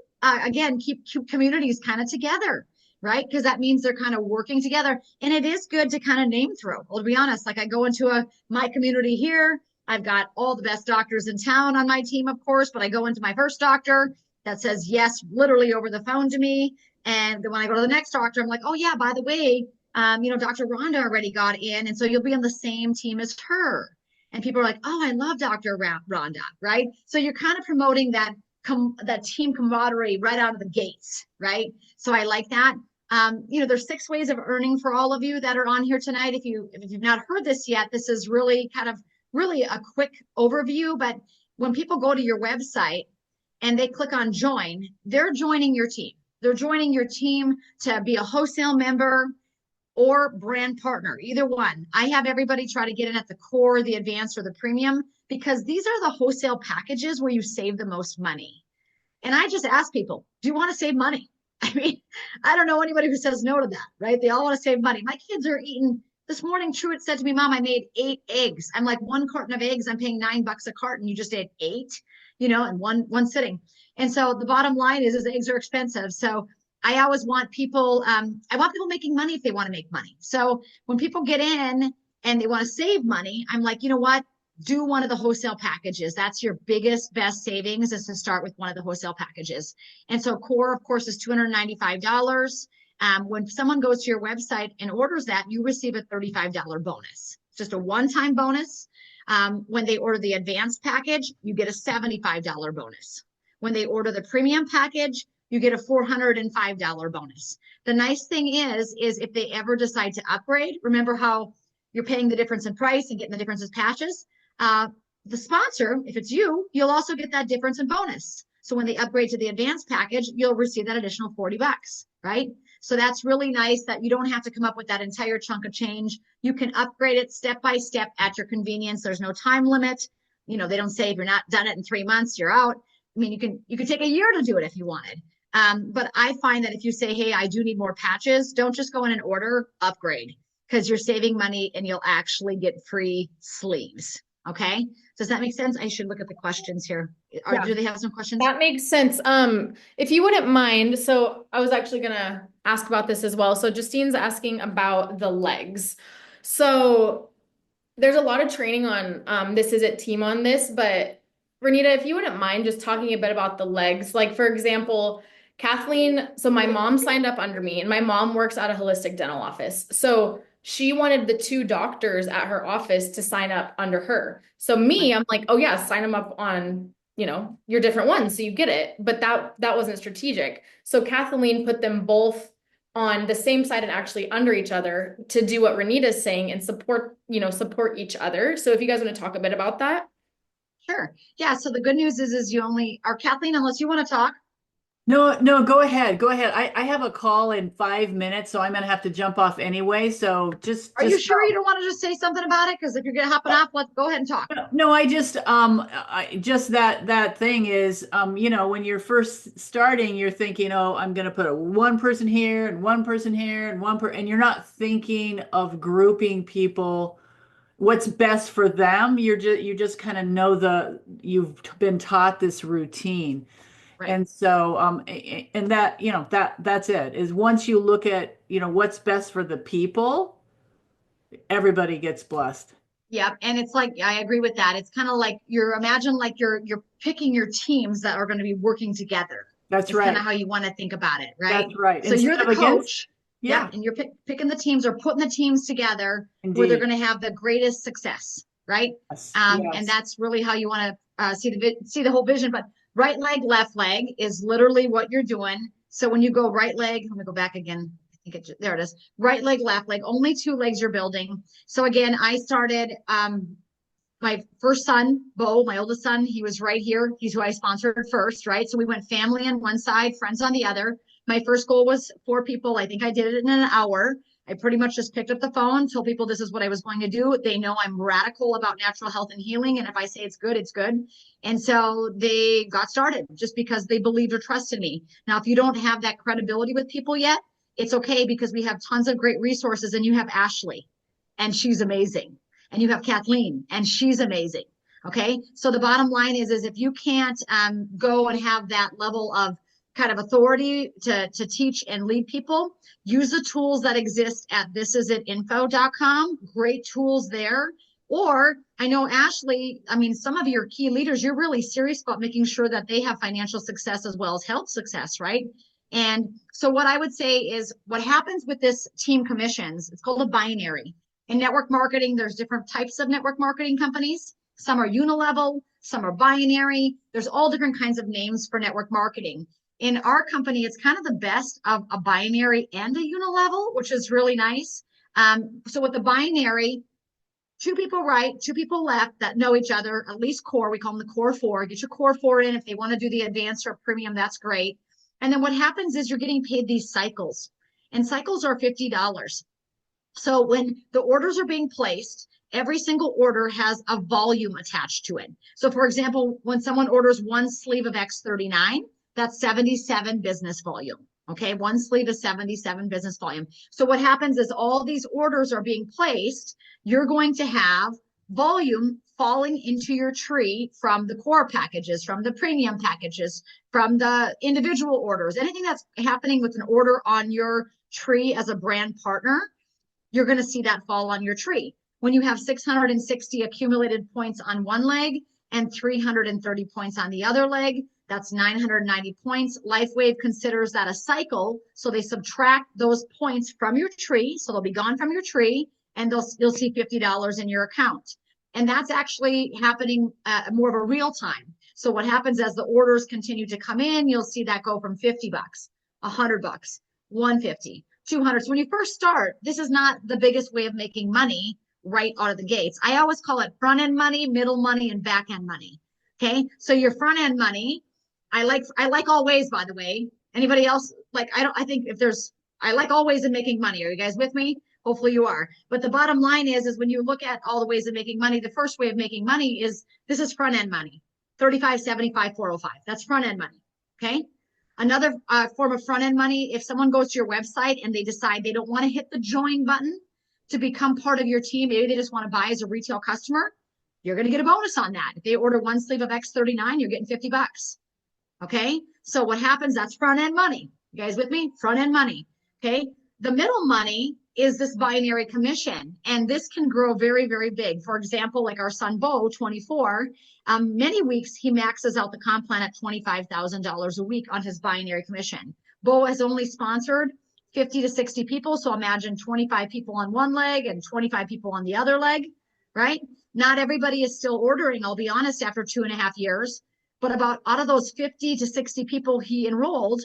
again, keep communities kind of together, right? Because that means they're kind of working together. And it is good to kind of name throw. Well, to be honest, like I go into my community here, I've got all the best doctors in town on my team, of course, but I go into my first doctor that says yes, literally over the phone to me. And then when I go to the next doctor, I'm like, oh yeah, by the way, Dr. Rhonda already got in. And so you'll be on the same team as her. And people are like, oh, I love Dr. Rhonda, right? So you're kind of promoting that team camaraderie right out of the gates, right? So I like that. There's 6 ways of earning for all of you that are on here tonight. If you've not heard this yet, this is really a quick overview. But when people go to your website and they click on join, they're joining your team. They're joining your team to be a wholesale member or brand partner, either one. I have everybody try to get in at the core, the advanced, or the premium, because these are the wholesale packages where you save the most money. And I just ask people, do you want to save money? I mean, I don't know anybody who says no to that, right? They all want to save money. My kids are eating. This morning, Truett said to me, Mom, I made 8 eggs. I'm like, 1 carton of eggs, I'm paying $9 a carton. You just ate 8, in one sitting. And so the bottom line is eggs are expensive. So I always want people, making money if they want to make money. So when people get in and they want to save money, I'm like, you know what? Do one of the wholesale packages. That's your best savings, is to start with one of the wholesale packages. And so core, of course, is $295. When someone goes to your website and orders that, you receive a $35 bonus. It's just a one-time bonus. When they order the advanced package, you get a $75 bonus. When they order the premium package, you get a $405 bonus. The nice thing is if they ever decide to upgrade, remember how you're paying the difference in price and getting the difference in patches. The sponsor, if it's you, you'll also get that difference in bonus. So when they upgrade to the advanced package, you'll receive that additional $40, right? So that's really nice that you don't have to come up with that entire chunk of change. You can upgrade it step by step at your convenience. There's no time limit. They don't say if you're not done it in 3 months, you're out. I mean, you can take a year to do it if you wanted. But I find that if you say, hey, I do need more patches, don't just go in and order, upgrade, because you're saving money and you'll actually get free sleeves. Okay. Does that make sense? I should look at the questions here. Yeah. Do they have some questions? That makes sense. If you wouldn't mind, so I was actually gonna ask about this as well. So Justine's asking about the legs. So there's a lot of training on This Is It team on this, but Renita, if you wouldn't mind just talking a bit about the legs. Like, for example, Kathleen, so my mom signed up under me, and my mom works at a holistic dental office. So she wanted the 2 doctors at her office to sign up under her. So I'm like, oh yeah, sign them up on, your different ones. So you get it. But that wasn't strategic. So Kathleen put them both on the same side and actually under each other to do what Renita's saying and support each other. So if you guys want to talk a bit about that. Sure. Yeah. So the good news is you only are Kathleen, unless you want to talk. No, no, go ahead. Go ahead. I have a call in 5 minutes, so I'm gonna have to jump off anyway. So Are you just sure you go. don't want to just say something about it? Because if you're gonna hopping off, let's go ahead and talk. No, I just that thing is when you're first starting, you're thinking, oh, I'm gonna put one person here and one person here and and you're not thinking of grouping people what's best for them. You just kind of know you've been taught this routine. Right. And so and that that's it is once you look at what's best for the people, everybody gets blessed. Yep. And it's like, I agree with that. It's kind of like imagine like you're picking your teams that are going to be working together. That's It's kind of right. how you want to think about it, right? That's right. So Instead you're the of against. coach. Yeah. Yeah, And you're picking the teams or putting the teams together where they're indeed. going to have the greatest success, right? Yes. And Yes. that's really how you want to see the whole vision. But right leg, left leg is literally what you're doing. So when you go right leg, let me go back again. I think there it is. Right leg, left leg, only two legs you're building. So again, I started my first son, Bo, my oldest son, he was right here. He's who I sponsored first, right? So we went family on one side, friends on the other. My first goal was 4 people. I think I did it in an hour. I pretty much just picked up the phone, told people this is what I was going to do. They know I'm radical about natural health and healing. And if I say it's good, it's good. And so they got started just because they believed or trusted me. Now, if you don't have that credibility with people yet, it's okay because we have tons of great resources and you have Ashley and she's amazing and you have Kathleen and she's amazing. Okay. So the bottom line is if you can't go and have that level of kind of authority to teach and lead people, use the tools that exist at thisisitinfo.com. Great tools there. Or I know Ashley, I mean, some of your key leaders, you're really serious about making sure that they have financial success as well as health success, right? And so what I would say is what happens with this team commissions, it's called a binary. In network marketing, there's different types of network marketing companies. Some are unilevel, some are binary. There's all different kinds of names for network marketing. In our company, it's kind of the best of a binary and a unilevel, which is really nice. So with the binary, two people right, two people left that know each other, at least core. We call them the core four. Get your core four in. If they want to do the advanced or premium, that's great. And then what happens is you're getting paid these cycles, and cycles are $50. So when the orders are being placed, every single order has a volume attached to it. So for example, when someone orders one sleeve of X39, that's 77 business volume. Okay, one sleeve is 77 business volume. So what happens is all these orders are being placed. You're going to have volume falling into your tree from the core packages, from the premium packages, from the individual orders, anything that's happening with an order on your tree as a brand partner, you're going to see that fall on your tree. When you have 660 accumulated points on one leg and 330 points on the other leg, that's 990 points. Lifewave considers that a cycle. So they subtract those points from your tree. So they'll be gone from your tree and you'll see $50 in your account. And that's actually happening more of a real time. So what happens as the orders continue to come in, you'll see that go from $50, $100, 150, 200. So when you first start, this is not the biggest way of making money right out of the gates. I always call it front end money, middle money, and back end money. Okay. So your front end money, I like all ways, by the way. Anybody else? I like all ways of making money. Are you guys with me? Hopefully you are. But the bottom line is when you look at all the ways of making money, the first way of making money is this is front end money, 35, 75, 405. That's front end money. Okay. Another form of front end money, if someone goes to your website and they decide they don't want to hit the join button to become part of your team, maybe they just want to buy as a retail customer, you're going to get a bonus on that. If they order one sleeve of X39, you're getting $50. Okay. So what happens? That's front end money. You guys with me? Front end money. Okay. The middle money is this binary commission, and this can grow very, very big. For example, like our son Bo, 24, many weeks he maxes out the comp plan at $25,000 a week on his binary commission. Bo has only sponsored 50 to 60 people. So imagine 25 people on one leg and 25 people on the other leg, right? Not everybody is still ordering, I'll be honest, after 2.5 years. But about out of those 50 to 60 people he enrolled,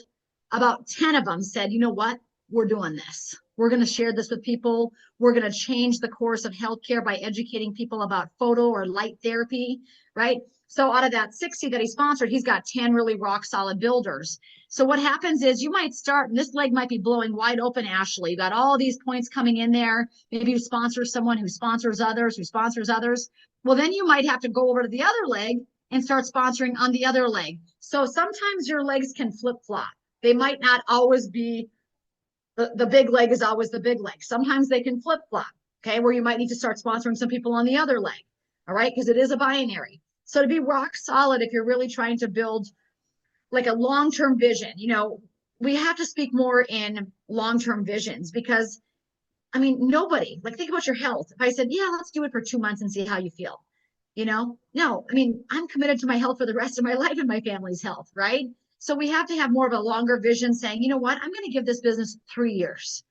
about 10 of them said, you know what? We're doing this. We're going to share this with people. We're going to change the course of healthcare by educating people about photo or light therapy, right? So out of that 60 that he sponsored, he's got 10 really rock solid builders. So what happens is you might start, and this leg might be blowing wide open, Ashley. You got all these points coming in there. Maybe you sponsor someone who sponsors others, who sponsors others. Well, then you might have to go over to the other leg and start sponsoring on the other leg. So sometimes your legs can flip-flop. They might not always be, the big leg is always the big leg. Sometimes they can flip-flop, okay, where you might need to start sponsoring some people on the other leg, all right, because it is a binary. So to be rock solid, if you're really trying to build like a long-term vision, you know, we have to speak more in long-term visions because, I mean, nobody, like, think about your health. If I said, yeah, let's do it for 2 months and see how you feel, you know, no, I mean, I'm committed to my health for the rest of my life and my family's health, right? So we have to have more of a longer vision saying, you know what, I'm going to give this business 3 years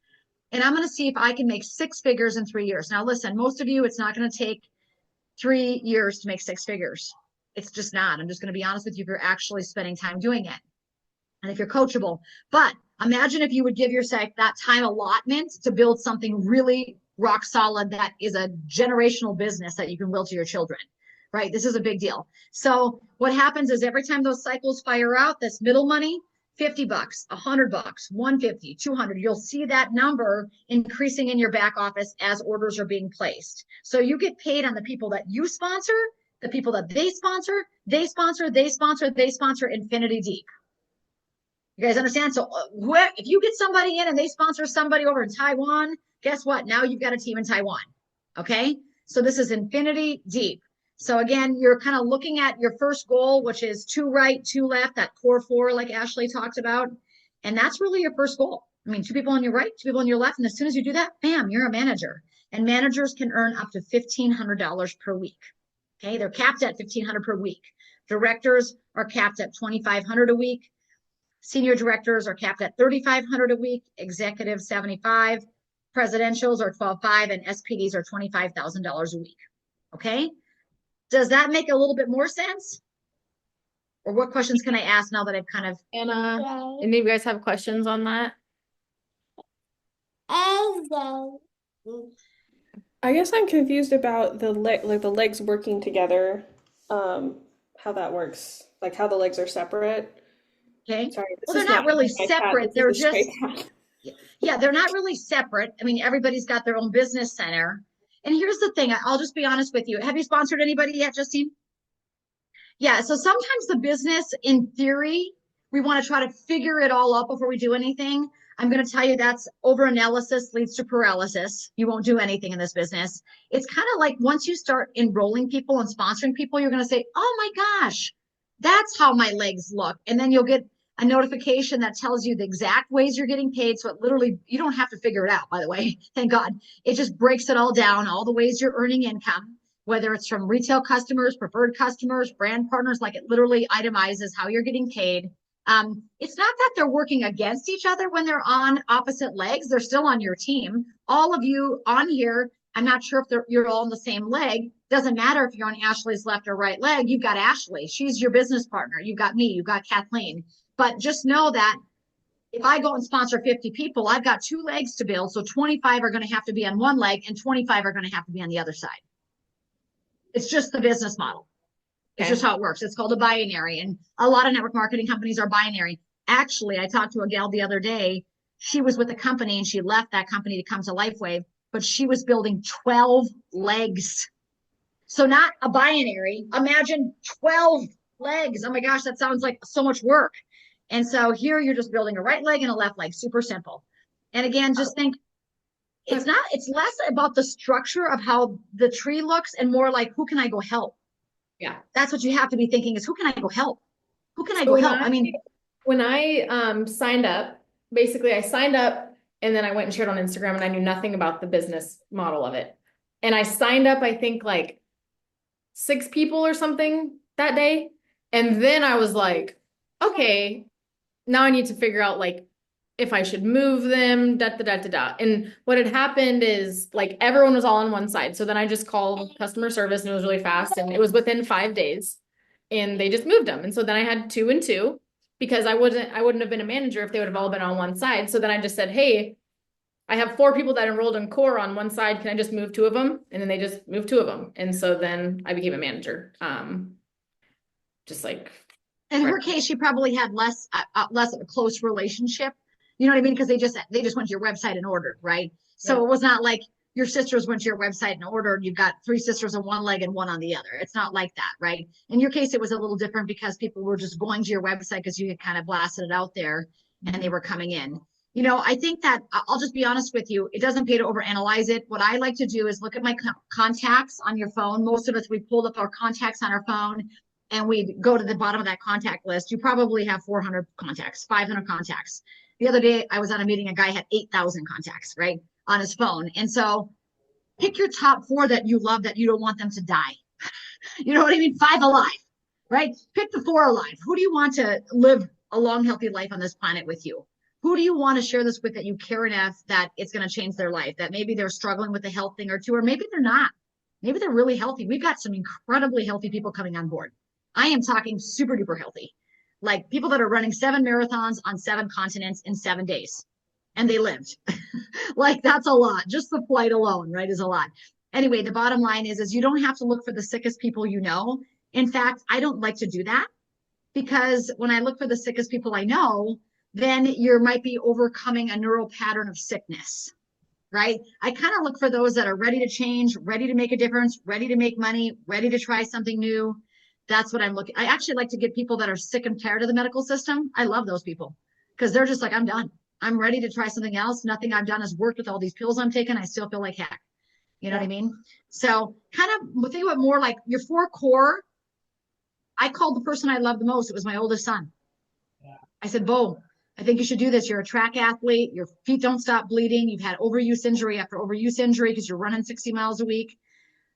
and I'm going to see if I can make 6 figures in 3 years. Now, listen, most of you, it's not going to take 3 years to make 6 figures. It's just not. I'm just going to be honest with you if you're actually spending time doing it and if you're coachable. But imagine if you would give yourself that time allotment to build something really rock solid that is a generational business that you can will to your children, right? This is a big deal. So what happens is every time those cycles fire out, this middle money, $50, $100, 150, 200, you'll see that number increasing in your back office as orders are being placed. So you get paid on the people that you sponsor, the people that they sponsor, they sponsor, they sponsor, they sponsor infinity deep. You guys understand? So if you get somebody in and they sponsor somebody over in Taiwan, guess what? Now you've got a team in Taiwan. Okay. So this is infinity deep. So again, you're kind of looking at your first goal, which is 2 right, 2 left, that core 4, like Ashley talked about. And that's really your first goal. I mean, 2 people on your right, 2 people on your left. And as soon as you do that, bam, you're a manager. And managers can earn up to $1,500 per week. Okay. They're capped at $1,500 per week. Directors are capped at $2,500 a week. Senior directors are capped at $3,500 a week, executives $75,000, presidentials are $12,500, and SPDs are $25,000 a week. Okay. Does that make a little bit more sense? Or what questions can I ask now that I've kind of Anna, any of you guys have questions on that? I guess I'm confused about the legs working together, how that works, like how the legs are separate. okay? Sorry, Well, they're not really separate. They're just cat. yeah, they're not really separate. I mean, everybody's got their own business center. And here's the thing, I'll just be honest with you. Have you sponsored anybody yet, Justine? Yeah, so sometimes the business, in theory, we want to try to figure it all out before we do anything. I'm going to tell you that's overanalysis leads to paralysis. You won't do anything in this business. It's kind of like once you start enrolling people and sponsoring people, you're going to say, oh my gosh, that's how my legs look. And then you'll get a notification that tells you the exact ways you're getting paid. So it literally, you don't have to figure it out, by the way. Thank God. It just breaks it all down, all the ways you're earning income, whether it's from retail customers, preferred customers, brand partners, like it literally itemizes how you're getting paid. It's not that they're working against each other when they're on opposite legs. They're still on your team. All of you on here, I'm not sure if you're all on the same leg. Doesn't matter if you're on Ashley's left or right leg. You've got Ashley. She's your business partner. You've got me. You've got Kathleen. But just know that if I go and sponsor 50 people, I've got 2 legs to build. So 25 are going to have to be on one leg and 25 are going to have to be on the other side. It's just the business model. It's just how it works. It's called a binary. And a lot of network marketing companies are binary. Actually, I talked to a gal the other day. She was with a company and she left that company to come to Lifewave, but she was building 12 legs. So not a binary. Imagine 12 legs. Oh my gosh, that sounds like so much work. And so here you're just building a right leg and a left leg. Super simple. And again, just think, it's less about the structure of how the tree looks and more like, who can I go help? Yeah. That's what you have to be thinking is, who can I go help? Who can I go help? I mean, when I signed up, basically I signed up and then I went and shared on Instagram and I knew nothing about the business model of it. And I signed up, I think like 6 people or something that day. And then I was like, okay, now I need to figure out like if I should move them, And what had happened is like everyone was all on one side. So then I just called customer service and it was really fast and it was within 5 days and they just moved them. And so then I had 2 and 2 because I wouldn't have been a manager if they would have all been on one side. So then I just said, hey, I have 4 people that enrolled in core on one side. Can I just move 2 of them? And then they just moved 2 of them. And so then I became a manager. Just like In her case, she probably had less of a close relationship. You know what I mean? Because they just went to your website and ordered, right? So Yeah. it was not like your sisters went to your website and ordered. You've got three sisters on one leg and one on the other. It's not like that, right? In your case, it was a little different because people were just going to your website because you had kind of blasted it out there and they were coming in. I think that I'll just be honest with you. It doesn't pay to overanalyze it. What I like to do is look at my contacts on your phone. Most of us, we pulled up our contacts on our phone and we go to the bottom of that contact list. You probably have 400 contacts, 500 contacts. The other day I was on a meeting, a guy had 8,000 contacts, right, on his phone. And so pick your top 4 that you love, that you don't want them to die. You know what I mean? 5 alive, right? Pick the 4 alive. Who do you want to live a long, healthy life on this planet with you? Who do you want to share this with that you care enough that it's going to change their life, that maybe they're struggling with a health thing or two, or maybe they're not. Maybe they're really healthy. We've got some incredibly healthy people coming on board. I am talking super duper healthy, like people that are running 7 marathons on 7 continents in 7 days, and they lived. Like that's a lot. Just the flight alone, right, is a lot. Anyway, the bottom line is you don't have to look for the sickest people you know. In fact, I don't like to do that, because when I look for the sickest people I know, then you might be overcoming a neural pattern of sickness, right? I kind of look for those that are ready to change, ready to make a difference, ready to make money, ready to try something new. That's what I'm looking. I actually like to get people that are sick and tired of the medical system. I love those people because they're just like, I'm done. I'm ready to try something else. Nothing I've done has worked with all these pills I'm taking. I still feel like heck. You know what I mean? So kind of think about more like your 4 core. I called the person I loved the most. It was my oldest son. Yeah. I said, Bo, I think you should do this. You're a track athlete. Your feet don't stop bleeding. You've had overuse injury after overuse injury because you're running 60 miles a week.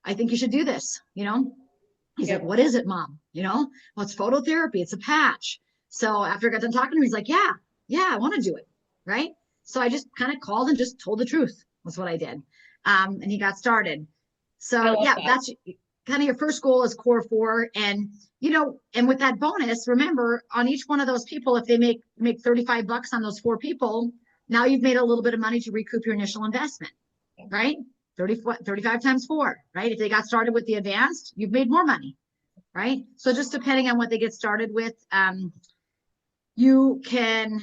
I think you should do this. He's like, what is it, Mom? Well, it's phototherapy. It's a patch. So after I got done talking to him, he's like, yeah, I want to do it. Right. So I just kind of called and just told the truth. Was what I did. And he got started. So yeah, that's kind of your first goal is core 4. And, and with that bonus, remember on each one of those people, if they make $35 on those 4 people, now you've made a little bit of money to recoup your initial investment, right? 35 times 4, right? If they got started with the advanced, you've made more money, right? So just depending on what they get started with, you can,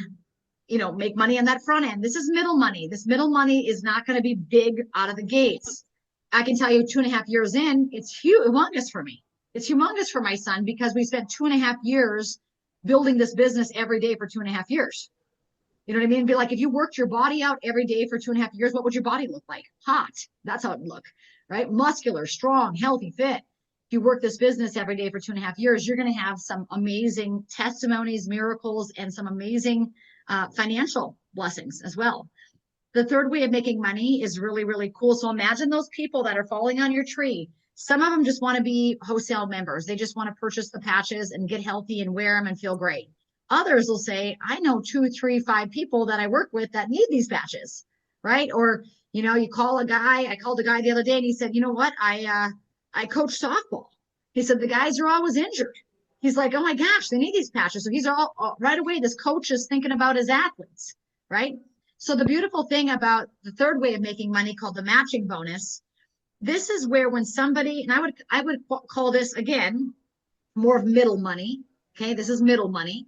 make money on that front end. This is middle money. This middle money is not going to be big out of the gates. I can tell you 2.5 years in, it's humongous for me. It's humongous for my son because we spent 2.5 years building this business every day for 2.5 years. You know what I mean? Be like, if you worked your body out every day for 2.5 years, what would your body look like? Hot. That's how it would look, right? Muscular, strong, healthy, fit. If you work this business every day for 2.5 years, you're going to have some amazing testimonies, miracles, and some amazing financial blessings as well. The third way of making money is really, really cool. So imagine those people that are falling on your tree. Some of them just want to be wholesale members. They just want to purchase the patches and get healthy and wear them and feel great. Others will say, I know 2, 3, 5 people that I work with that need these patches, right? Or, you call a guy. I called a guy the other day and he said, you know what? I coach softball. He said, the guys are always injured. He's like, oh my gosh, they need these patches. So he's all right away. This coach is thinking about his athletes, right? So the beautiful thing about the third way of making money called the matching bonus, this is where when somebody, and I would call this again, more of middle money. Okay. This is middle money.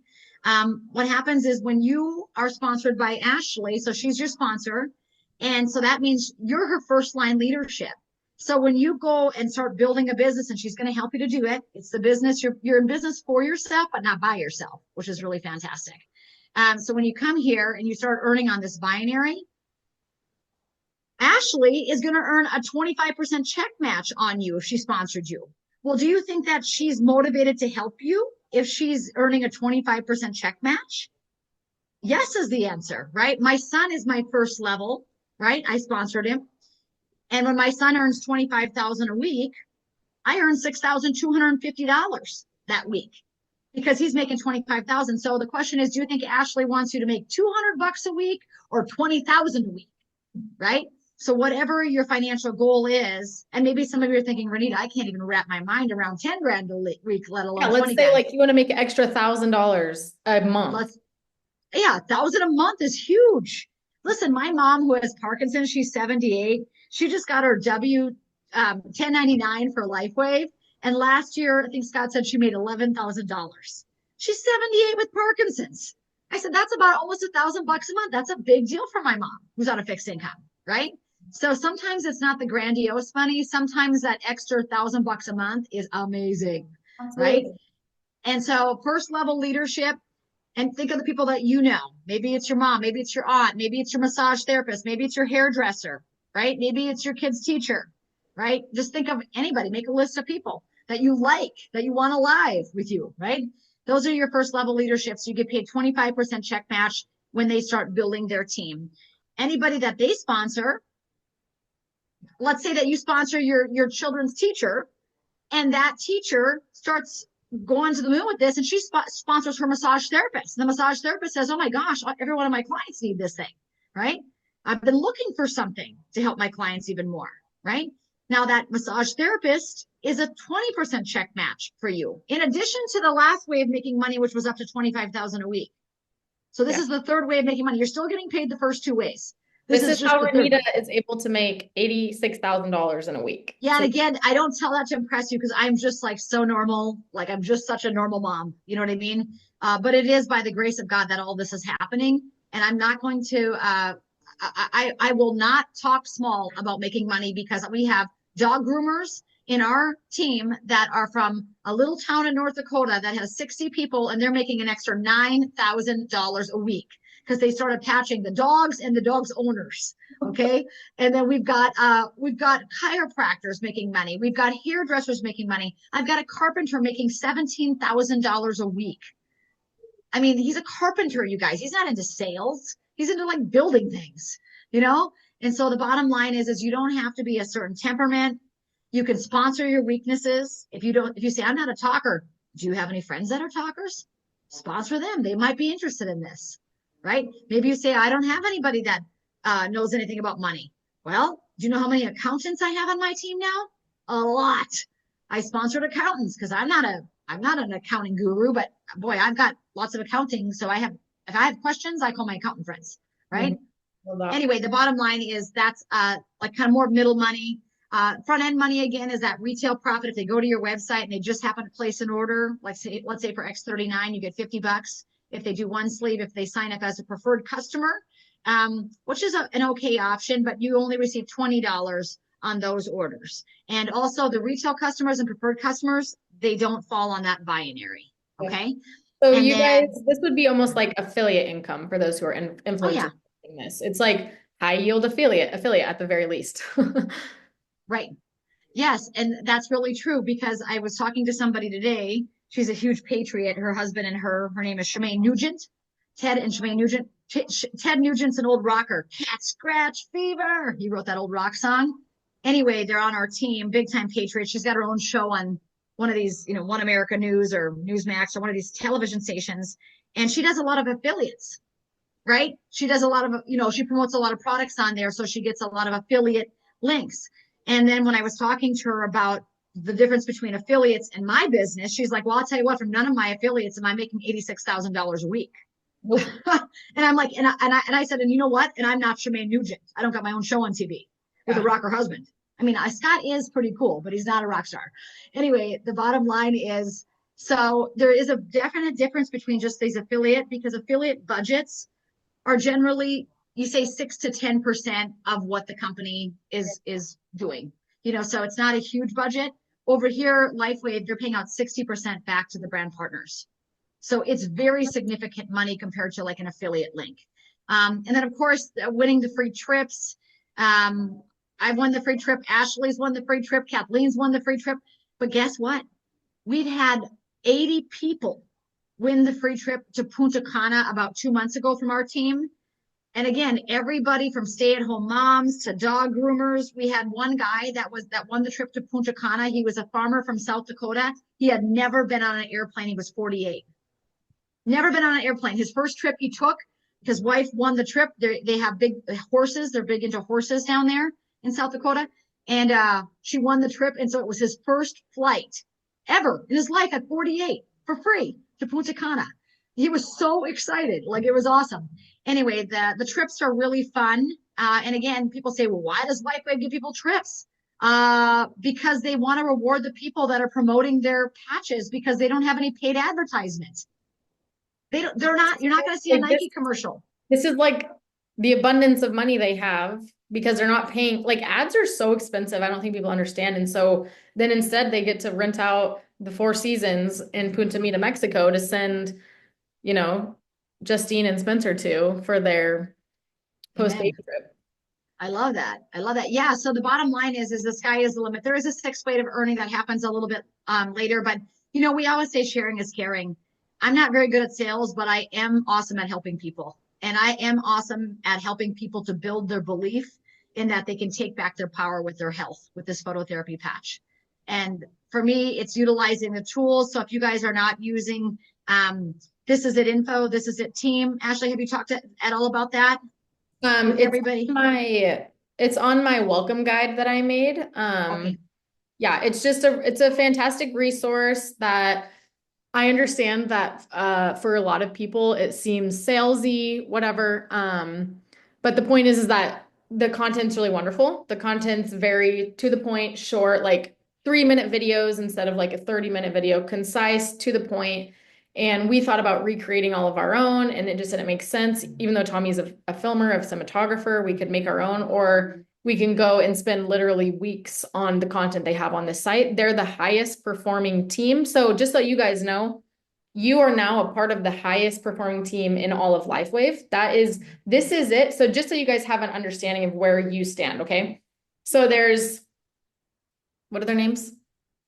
What happens is when you are sponsored by Ashley, so she's your sponsor. And so that means you're her first line leadership. So when you go and start building a business and she's going to help you to do it, it's the business, you're in business for yourself, but not by yourself, which is really fantastic. So when you come here and you start earning on this binary, Ashley is going to earn a 25% check match on you if she sponsored you. Well, do you think that she's motivated to help you if she's earning a 25% check match? Yes is the answer, right? My son is my first level, right? I sponsored him. And when my son earns $25,000 a week, I earn $6,250 that week because he's making $25,000. So the question is, do you think Ashley wants you to make $200 a week or $20,000 a week, right? So whatever your financial goal is, and maybe some of you are thinking, Renita, I can't even wrap my mind around 10 grand a week, let alone 20 let's say grand. like you want to make an extra $1,000 a month. 1,000 a month is huge. Listen, my mom who has Parkinson's, she's 78. She just got her 1099 for Lifewave. And last year, I think Scott said she made $11,000. She's 78 with Parkinson's. I said, that's about almost $1,000 a month. That's a big deal for my mom who's on a fixed income, right? So sometimes it's not the grandiose money. Sometimes that extra $1,000 a month is amazing, right? Absolutely. And so first level leadership, and think of the people that you know. Maybe it's your mom, maybe it's your aunt, maybe it's your massage therapist, maybe it's your hairdresser, right? Maybe it's your kid's teacher, right? Just think of anybody. Make a list of people that you like, that you want alive with you, right? Those are your first level leaderships. You get paid 25% check match when they start building their team. Anybody that they sponsor, let's say that you sponsor your children's teacher, and that teacher starts going to the moon with this, and she sponsors her massage therapist. And the massage therapist says, oh my gosh, every one of my clients need this thing, right? I've been looking for something to help my clients even more, right? Now that massage therapist is a 20% check match for you, in addition to the last way of making money, which was up to $25,000 a week. So this is the third way of making money. You're still getting paid the first two ways. This is how Renita is able to make $86,000 in a week. Yeah, and again, I don't tell that to impress you because I'm just like so normal. Like I'm just such a normal mom. You know what I mean? But it is by the grace of God that all this is happening. And I'm not going to, I will not talk small about making money, because we have dog groomers in our team that are from a little town in North Dakota that has 60 people, and they're making an extra $9,000 a week because they started patching the dogs and the dogs' owners. Okay. And then we've got chiropractors making money. We've got hairdressers making money. I've got a carpenter making $17,000 a week. I mean, he's a carpenter, you guys. He's not into sales. He's into like building things, you know? And so the bottom line is you don't have to be a certain temperament. You can sponsor your weaknesses. If you say, I'm not a talker, do you have any friends that are talkers? Sponsor them. They might be interested in this, right? Maybe you say, I don't have anybody that knows anything about money. Well, do you know how many accountants I have on my team now? A lot. I sponsored accountants because I'm not an accounting guru, but boy, I've got lots of accounting. So if I have questions, I call my accountant friends, right? Mm-hmm. Anyway, the bottom line is that's like kind of more middle money. Front end money, again, is that retail profit. If they go to your website and they just happen to place an order, let's say for X39, you get $50. If they do one sleeve, if they sign up as a preferred customer, which is an okay option, but you only receive $20 on those orders. And also the retail customers and preferred customers, they don't fall on that binary. Okay. So and guys, this would be almost like affiliate income for those who are influencing this. It's like high yield affiliate at the very least. Right. Yes. And that's really true, because I was talking to somebody today. She's a huge patriot. Her husband and her name is Shemaine Nugent, Ted and Shemaine Nugent. Ted Nugent's an old rocker. Cat Scratch Fever. He wrote that old rock song. Anyway, they're on our team, big time patriot. She's got her own show on one of these, One America News or Newsmax or one of these television stations. And she does a lot of affiliates, right? She does a lot of, she promotes a lot of products on there. So she gets a lot of affiliate links. And then when I was talking to her about the difference between affiliates and my business, she's like, well, I'll tell you what, from none of my affiliates am I making $86,000 a week. And I'm like, and I said, and you know what? And I'm not Shemaine Nugent. I don't got my own show on TV with a rocker husband. I mean, Scott is pretty cool, but he's not a rock star. Anyway, the bottom line is, so there is a definite difference between just these affiliate, because affiliate budgets are generally, you say 6 to 10% of what the company is doing. So it's not a huge budget. Over here, Lifewave, they're paying out 60% back to the brand partners. So it's very significant money compared to like an affiliate link. And then of course, winning the free trips. I've won the free trip. Ashley's won the free trip. Kathleen's won the free trip. But guess what? We've had 80 people win the free trip to Punta Cana about 2 months ago from our team. And again, everybody from stay-at-home moms to dog groomers. We had one guy that won the trip to Punta Cana. He was a farmer from South Dakota. He had never been on an airplane. He was 48. Never been on an airplane. His first trip he took, his wife won the trip. They have big horses. They're big into horses down there in South Dakota. And she won the trip. And so it was his first flight ever in his life at 48 for free to Punta Cana. He was so excited. Like, it was awesome. Anyway, the trips are really fun. And again, people say, well, why does Lifewave give people trips? Because they want to reward the people that are promoting their patches, because they don't have any paid advertisements. You're not going to see a Like Nike commercial. this is like the abundance of money they have because they're not paying, like ads are so expensive. I don't think people understand. And so then instead they get to rent out the Four Seasons in Punta Mita, Mexico to send, you know, Justine and Spencer to for their post-baby Amen. trip. I love that. I love that. Yeah. So the bottom line is the sky is the limit. There is a sixth way of earning that happens a little bit later, but we always say sharing is caring. I'm not very good at sales, but I am awesome at helping people. And I am awesome at helping people to build their belief in that they can take back their power with their health with this phototherapy patch. And for me, it's utilizing the tools. So if you guys are not using This Is It info, This Is It team, Ashley, have you talked at all about that with It's everybody? it's on my welcome guide that I made. Okay. Yeah, it's a fantastic resource that I understand that for a lot of people it seems salesy, whatever. But the point is that the content's really wonderful. The content's very to the point, short, like 3-minute videos instead of like a 30-minute video, concise, to the point. And we thought about recreating all of our own, and it just didn't make sense. Even though Tommy's a filmer, a cinematographer, we could make our own, or we can go and spend literally weeks on the content they have on this site. They're the highest performing team. So just so you guys know, you are now a part of the highest performing team in all of Lifewave. This is it. So just so you guys have an understanding of where you stand, okay? So what are their names?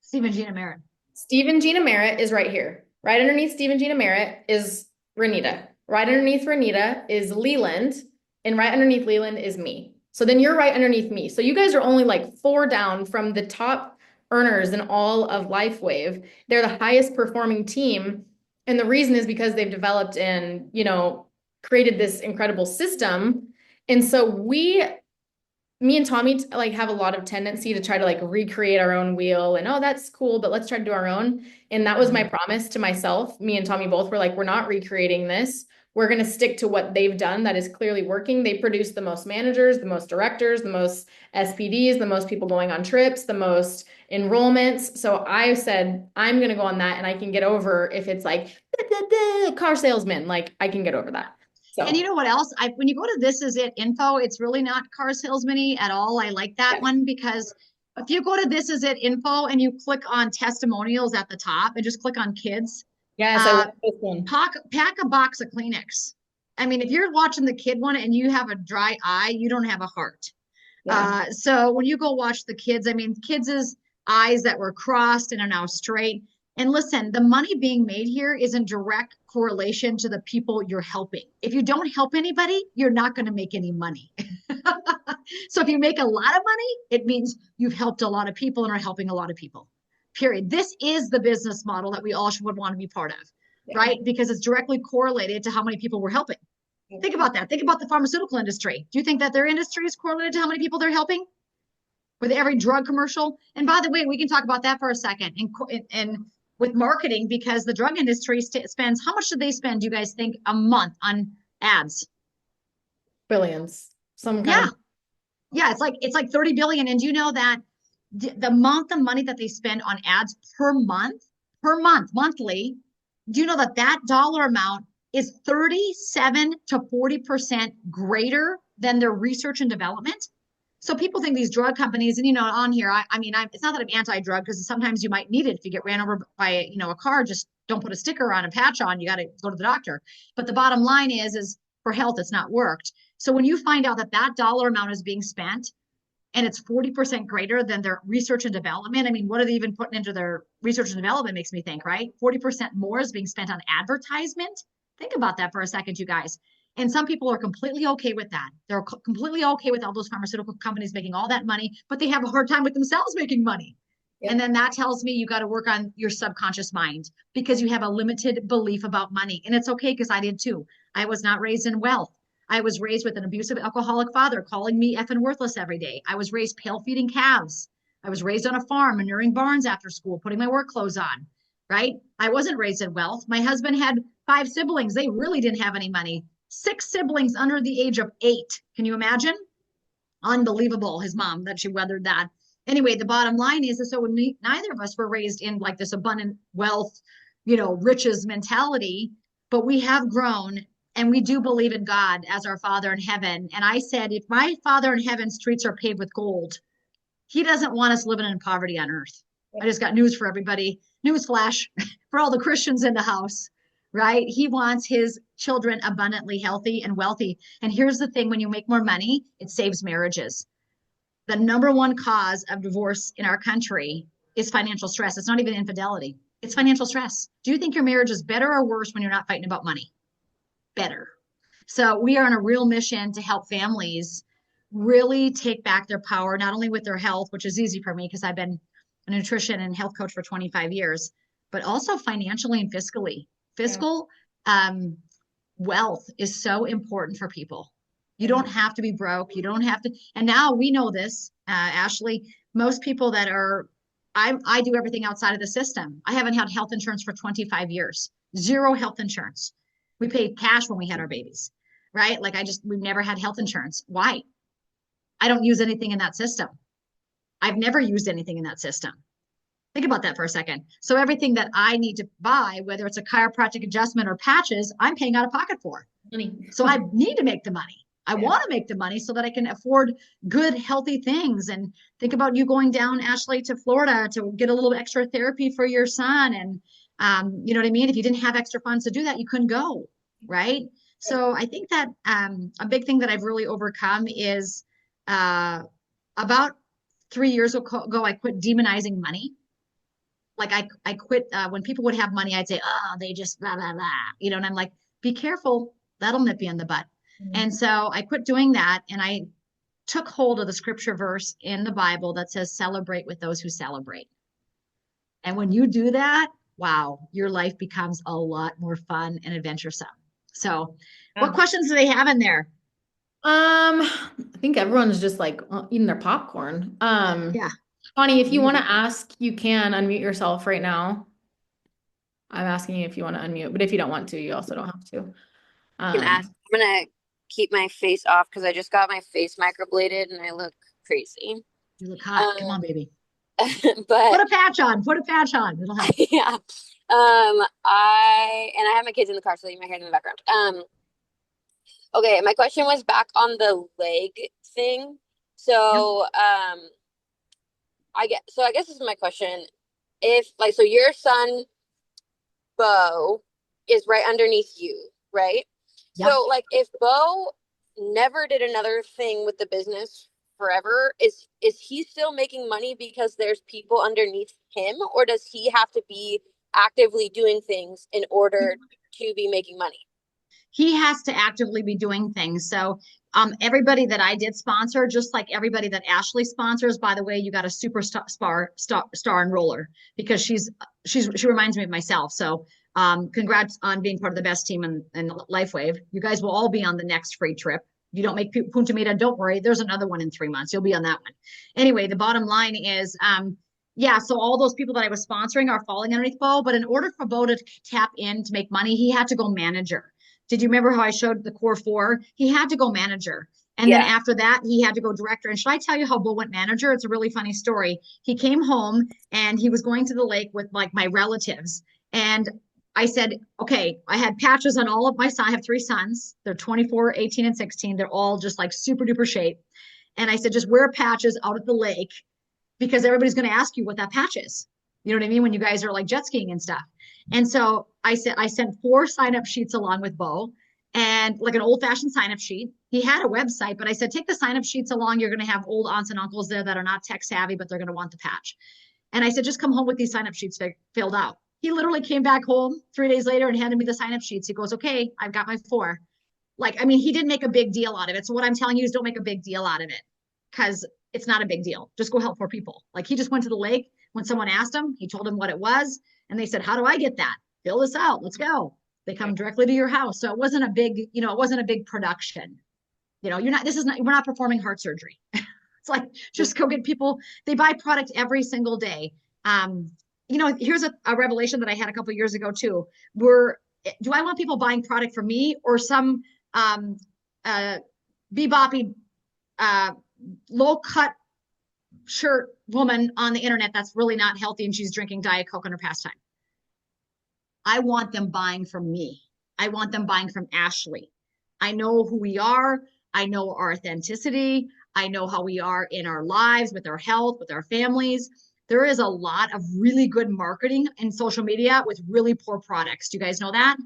Steve and Gina Merritt. Steve and Gina Merritt is right here. Right underneath Steve and Gina Merritt is Renita. Right underneath Renita is Leland. And right underneath Leland is me. So then you're right underneath me. So you guys are only like 4 down from the top earners in all of Lifewave. They're the highest performing team. And the reason is because they've developed and, created this incredible system. And so me and Tommy like have a lot of tendency to try to like recreate our own wheel and, oh, that's cool, but let's try to do our own. And that was my promise to myself. Me and Tommy both were like, we're not recreating this. We're going to stick to what they've done that is clearly working. They produce the most managers, the most directors, the most SPDs, the most people going on trips, the most enrollments. So I said, I'm going to go on that, and I can get over if it's like car salesman, like I can get over that. So. And you know what else? When you go to This Is It info, it's really not car salesman-y at all. I like that one because if you go to This Is It info and you click on testimonials at the top and just click on kids, Yes, I love this one. pack a box of Kleenex. I mean, if you're watching the kid one and you have a dry eye, you don't have a heart. Yeah. So when you go watch the kids, I mean, kids' eyes that were crossed and are now straight. And listen, the money being made here is in direct correlation to the people you're helping. If you don't help anybody, you're not going to make any money. So if you make a lot of money, it means you've helped a lot of people and are helping a lot of people. Period. This is the business model that we all would want to be part of, right? Because it's directly correlated to how many people we're helping. Think about that. Think about the pharmaceutical industry. Do you think that their industry is correlated to how many people they're helping? With every drug commercial? And by the way, we can talk about that for a second. And with marketing, because the drug industry spends, how much do they spend, do you guys think, a month on ads? Billions. Yeah, it's like 30 billion. And do you know that the amount of money that they spend on ads per month, monthly, do you know that dollar amount is 37 to 40% greater than their research and development? So people think these drug companies, and on here, it's not that I'm anti-drug, because sometimes you might need it if you get ran over by a car. Just don't put a sticker on, a patch on. You got to go to the doctor. But the bottom line is for health, it's not worked. So when you find out that dollar amount is being spent, and it's 40% greater than their research and development. I mean, what are they even putting into their research and development, makes me think, right? 40% more is being spent on advertisement. Think about that for a second, you guys. And some people are completely okay with that. They're completely okay with all those pharmaceutical companies making all that money, but they have a hard time with themselves making money. Yep. And then that tells me you got to work on your subconscious mind, because you have a limited belief about money. And it's okay, because I did too. I was not raised in wealth. I was raised with an abusive alcoholic father calling me effing worthless every day. I was raised pail feeding calves. I was raised on a farm, manuring barns after school, putting my work clothes on, right? I wasn't raised in wealth. My husband had 5 siblings. They really didn't have any money. 6 siblings under the age of 8. Can you imagine? Unbelievable, his mom, that she weathered that. Anyway, the bottom line is so when neither of us were raised in like this abundant wealth, riches mentality, but we have grown and we do believe in God as our Father in heaven. And I said, if my Father in heaven's streets are paved with gold, he doesn't want us living in poverty on earth. I just got news for everybody. Newsflash for all the Christians in the house, right? He wants his children abundantly healthy and wealthy. And here's the thing, when you make more money, it saves marriages. The number one cause of divorce in our country is financial stress. It's not even infidelity. It's financial stress. Do you think your marriage is better or worse when you're not fighting about money? Better. So we are on a real mission to help families really take back their power, not only with their health, which is easy for me because I've been a nutrition and health coach for 25 years, but also financially and fiscally. Fiscal wealth is so important for people. You don't have to be broke. You don't have to. And now we know this, Ashley, most people that are, I do everything outside of the system. I haven't had health insurance for 25 years, zero health insurance. We paid cash when we had our babies, right? Like we've never had health insurance. Why? I don't use anything in that system. I've never used anything in that system. Think about that for a second. So everything that I need to buy, whether it's a chiropractic adjustment or patches, I'm paying out of pocket for. So I need to make the money. I want to make the money so that I can afford good, healthy things. And think about you going down, Ashley, to Florida to get a little extra therapy for your son. And you know what I mean? If you didn't have extra funds to do that, you couldn't go, right? So I think that a big thing that I've really overcome is about 3 years ago, I quit demonizing money. Like I quit when people would have money, I'd say, oh, they just blah, blah, blah. You know, and I'm like, be careful. That'll nip you in the butt. Mm-hmm. And so I quit doing that. And I took hold of the scripture verse in the Bible that says, celebrate with those who celebrate. And when you do that, wow, your life becomes a lot more fun and adventuresome. So what questions do they have in there? I think everyone's just like eating their popcorn. Yeah. Bonnie, if you want to ask, you can unmute yourself right now. I'm asking you if you want to unmute, but if you don't want to, you also don't have to. I'm gonna keep my face off because I just got my face microbladed and I look crazy. You look hot. Come on, baby. But put a patch on. Put a patch on. It'll help. Yeah. I have my kids in the car, so you might hear them in the background. Okay, my question was back on the leg thing. So, I guess this is my question. If so your son Bo is right underneath you, right? Yep. So if Bo never did another thing with the business forever, is he still making money because there's people underneath him, or does he have to be actively doing things in order to be making money? He has to actively be doing things. So everybody that I did sponsor, just like everybody that Ashley sponsors, by the way, you got a superstar enroller because she reminds me of myself. So congrats on being part of the best team in Lifewave. You guys will all be on the next free trip. If you don't make Punta Mita, don't worry. There's another one in 3 months. You'll be on that one. Anyway, the bottom line is, so all those people that I was sponsoring are falling underneath Bo. But in order for Bo to tap in to make money, he had to go manager. Did you remember how I showed the core 4? He had to go manager. And then after that, he had to go director. And should I tell you how Bo went manager? It's a really funny story. He came home and he was going to the lake with my relatives. And I said, okay, I had patches on all of my sons. I have 3 sons. They're 24, 18, and 16. They're all just super duper shape. And I said, just wear patches out at the lake because everybody's going to ask you what that patch is. You know what I mean? When you guys are jet skiing and stuff. And so I sent 4 sign-up sheets along with Bo and an old-fashioned sign-up sheet. He had a website, but I said, take the sign-up sheets along. You're going to have old aunts and uncles there that are not tech savvy, but they're going to want the patch. And I said, just come home with these sign-up sheets filled out. He literally came back home 3 days later and handed me the sign-up sheets. He goes, okay, I've got my 4. He didn't make a big deal out of it. So what I'm telling you is don't make a big deal out of it because it's not a big deal. Just go help 4 people. He just went to the lake. When someone asked him, he told him what it was. And they said, how do I get that? Fill this out. Let's go. They come directly to your house. So it wasn't a big production. We're not performing heart surgery. It's just go get people. They buy product every single day. Here's a revelation that I had a couple of years ago too. Do I want people buying product from me or some beboppy, low cut shirt woman on the internet that's really not healthy and she's drinking Diet Coke in her pastime? I want them buying from me. I want them buying from Ashley. I know who we are. I know our authenticity. I know how we are in our lives, with our health, with our families. There is a lot of really good marketing in social media with really poor products. Do you guys know that?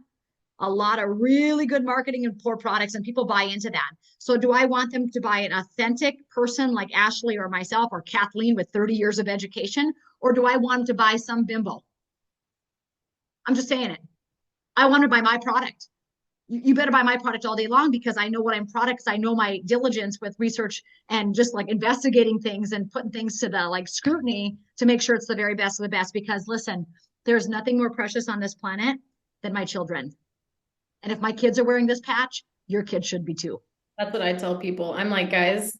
A lot of really good marketing and poor products, and people buy into that. So do I want them to buy an authentic person like Ashley or myself or Kathleen with 30 years of education? Or do I want them to buy some bimbo? I'm just saying it. I want to buy my product. You better buy my product all day long because I know what I'm products. I know my diligence with research and just like investigating things and putting things to the like scrutiny to make sure it's the very best of the best. Because listen, there's nothing more precious on this planet than my children. And if my kids are wearing this patch, your kids should be too. That's what I tell people. I'm like, guys,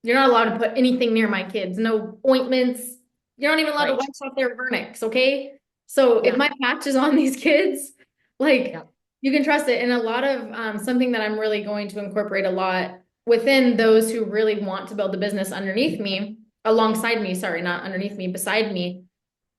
you're not allowed to put anything near my kids. No ointments. You're not even allowed to Right. wipe off their vernix, okay? So if Yeah. my patch is on these kids, like Yeah. you can trust it. And a lot of something that I'm really going to incorporate a lot within those who really want to build a business underneath me, alongside me, sorry, not underneath me, beside me,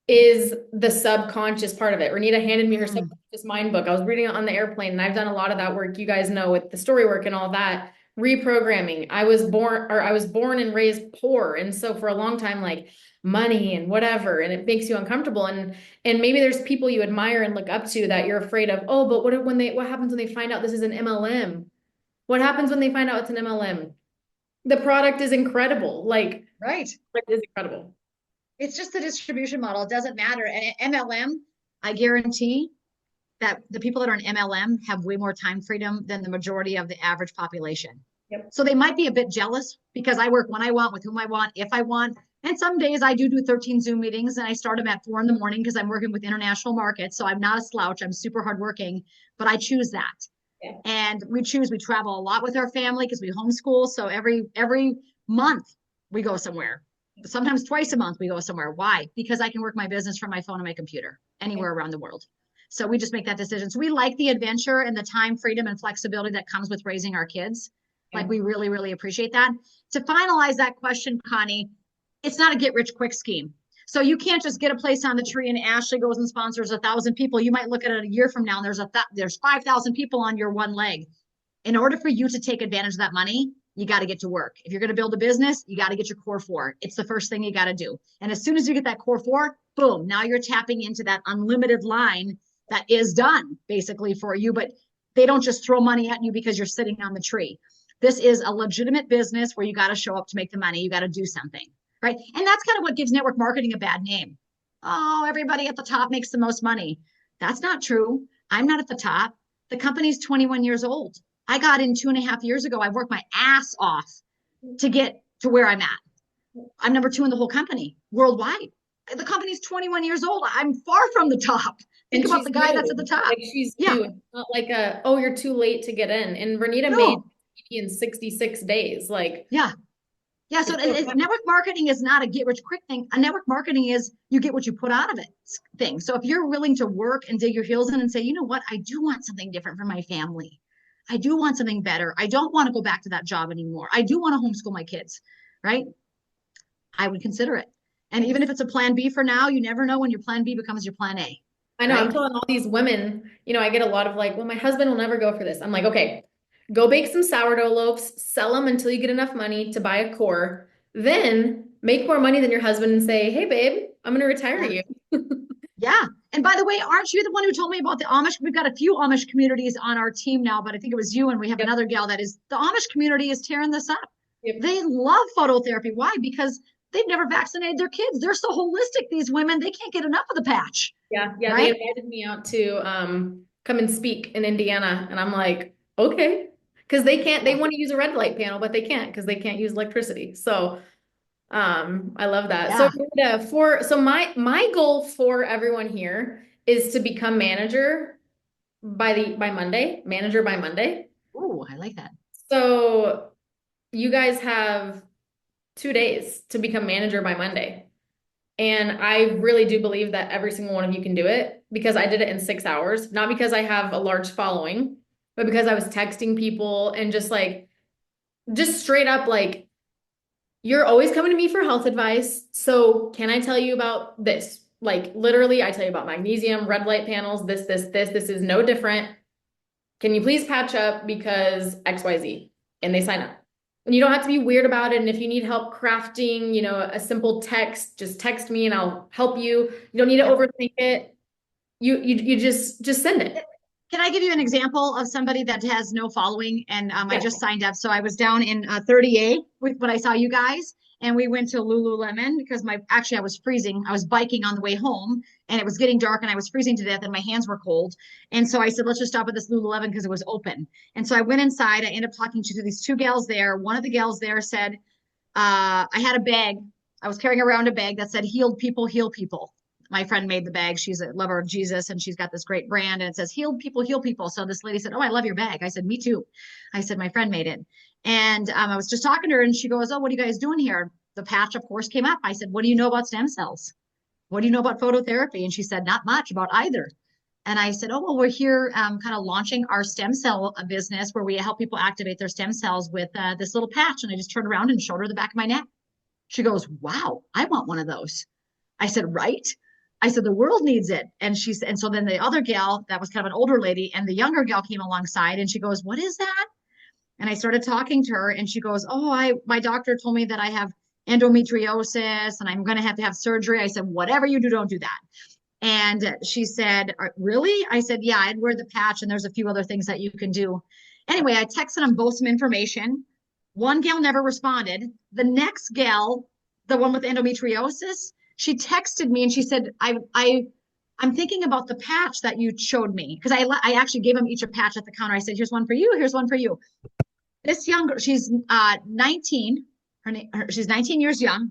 is the subconscious part of it. Renita handed me her subconscious mind book. I was reading it on the airplane, and I've done a lot of that work, you guys know, with the story work and all that. Reprogramming. I was born and raised poor. And so for a long time, like money and whatever, and it makes you uncomfortable. And maybe there's people you admire and look up to that you're afraid of. Oh, but what happens when they find out this is an MLM? What happens when they find out it's an MLM? The product is incredible. Like, Right. it is incredible. It's just the distribution model. It doesn't matter. And MLM, I guarantee that the people that are in MLM have way more time freedom than the majority of the average population. Yep. So they might be a bit jealous because I work when I want, with whom I want, if I want. And some days I do 13 Zoom meetings and I start them at 4 in the morning because I'm working with international markets. So I'm not a slouch. I'm super hardworking, but I choose that. Yeah. And we travel a lot with our family because we homeschool. So every month we go somewhere. Sometimes twice a month we go somewhere. Why? Because I can work my business from my phone and my computer anywhere around the world. So we just make that decision. So we like the adventure and the time freedom and flexibility that comes with raising our kids. Like we really, really appreciate that. To finalize that question, Connie, it's not a get rich quick scheme. So you can't just get a place on the tree and Ashley goes and sponsors 1,000 people. You might look at it a year from now and there's 5,000 people on your one leg. In order for you to take advantage of that money, you got to get to work. If you're going to build a business, you got to get your core four. It's the first thing you got to do. And as soon as you get that core four, boom, now you're tapping into that unlimited line that is done basically for you. But they don't just throw money at you because you're sitting on the tree. This is a legitimate business where you got to show up to make the money. You got to do something, right? And that's kind of what gives network marketing a bad name. Oh, everybody at the top makes the most money. That's not true. I'm not at the top. The company's 21 years old. I got in 2.5 years ago. I've worked my ass off to get to where I'm at. I'm number 2 in the whole company worldwide. The company's 21 years old. I'm far from the top. Think about the guy that's at the top. Like she's new. It's not like oh, you're too late to get in. And Renita made in 66 days. Like, yeah. So network marketing is not a get rich quick thing. A network marketing is you get what you put out of it thing. So if you're willing to work and dig your heels in and say, you know what, I do want something different for my family. I do want something better. I don't want to go back to that job anymore. I do want to homeschool my kids, right? I would consider it. And even if it's a plan B for now, you never know when your plan B becomes your plan A. I know, right? I'm telling all these women, I get a lot of like, well, my husband will never go for this. I'm like, okay, go bake some sourdough loaves, sell them until you get enough money to buy a core, then make more money than your husband and say, hey, babe, I'm going to retire you. Yeah. And by the way, aren't you the one who told me about the Amish? We've got a few Amish communities on our team now, but I think it was you, and we have another gal that is, the Amish community is tearing this up. They love phototherapy. Why? Because they've never vaccinated their kids. They're so holistic, these women, they can't get enough of the patch. Yeah. Right? They invited me out to come and speak in Indiana. And I'm like, okay. Because they want to use a red light panel, but they can't because they can't use electricity. So I love that. Yeah. So my goal for everyone here is to become manager by Monday. Manager by Monday. Oh, I like that. So you guys have 2 days to become manager by Monday. And I really do believe that every single one of you can do it because I did it in 6 hours, not because I have a large following, but because I was texting people and just straight up like, you're always coming to me for health advice. So can I tell you about this? Like literally, I tell you about magnesium, red light panels, this is no different. can you please patch up because XYZ? And they sign up. And you don't have to be weird about it. And if you need help crafting, a simple text, just text me and I'll help you. You don't need to overthink it. You just send it. Can I give you an example of somebody that has no following? And I Yeah. just signed up. So I was down in 30A when I saw you guys, and we went to Lululemon because I was freezing. I was biking on the way home, and it was getting dark, and I was freezing to death, and my hands were cold. And so I said, let's just stop at this Lululemon because it was open. And so I went inside. I ended up talking to these two gals there. One of the gals there said, I had a bag. I was carrying around a bag that said, "Healed people heal people." My friend made the bag. She's a lover of Jesus and she's got this great brand and it says healed people heal people. So this lady said, "Oh, I love your bag." I said, "Me too." I said, "My friend made it." And I was just talking to her and she goes, "Oh, what are you guys doing here?" The patch, of course, came up. I said, "What do you know about stem cells? What do you know about phototherapy?" And she said, "Not much about either." And I said, "Oh, well, we're here kind of launching our stem cell business where we help people activate their stem cells with this little patch." And I just turned around and showed her the back of my neck. She goes, "Wow, I want one of those." I said, "Right?" I said, "The world needs it." And so then the other gal that was kind of an older lady and the younger gal came alongside and she goes, "What is that?" And I started talking to her and she goes, "Oh, my doctor told me that I have endometriosis and I'm going to have surgery." I said, "Whatever you do, don't do that." And she said, "Really?" I said, "Yeah, I'd wear the patch and there's a few other things that you can do." Anyway, I texted them both some information. One gal never responded. The next gal, the one with endometriosis, she texted me and she said, I'm thinking about the patch that you showed me." Because I actually gave them each a patch at the counter. I said, "Here's one for you. Here's one for you." This young girl, she's 19. She's 19 years young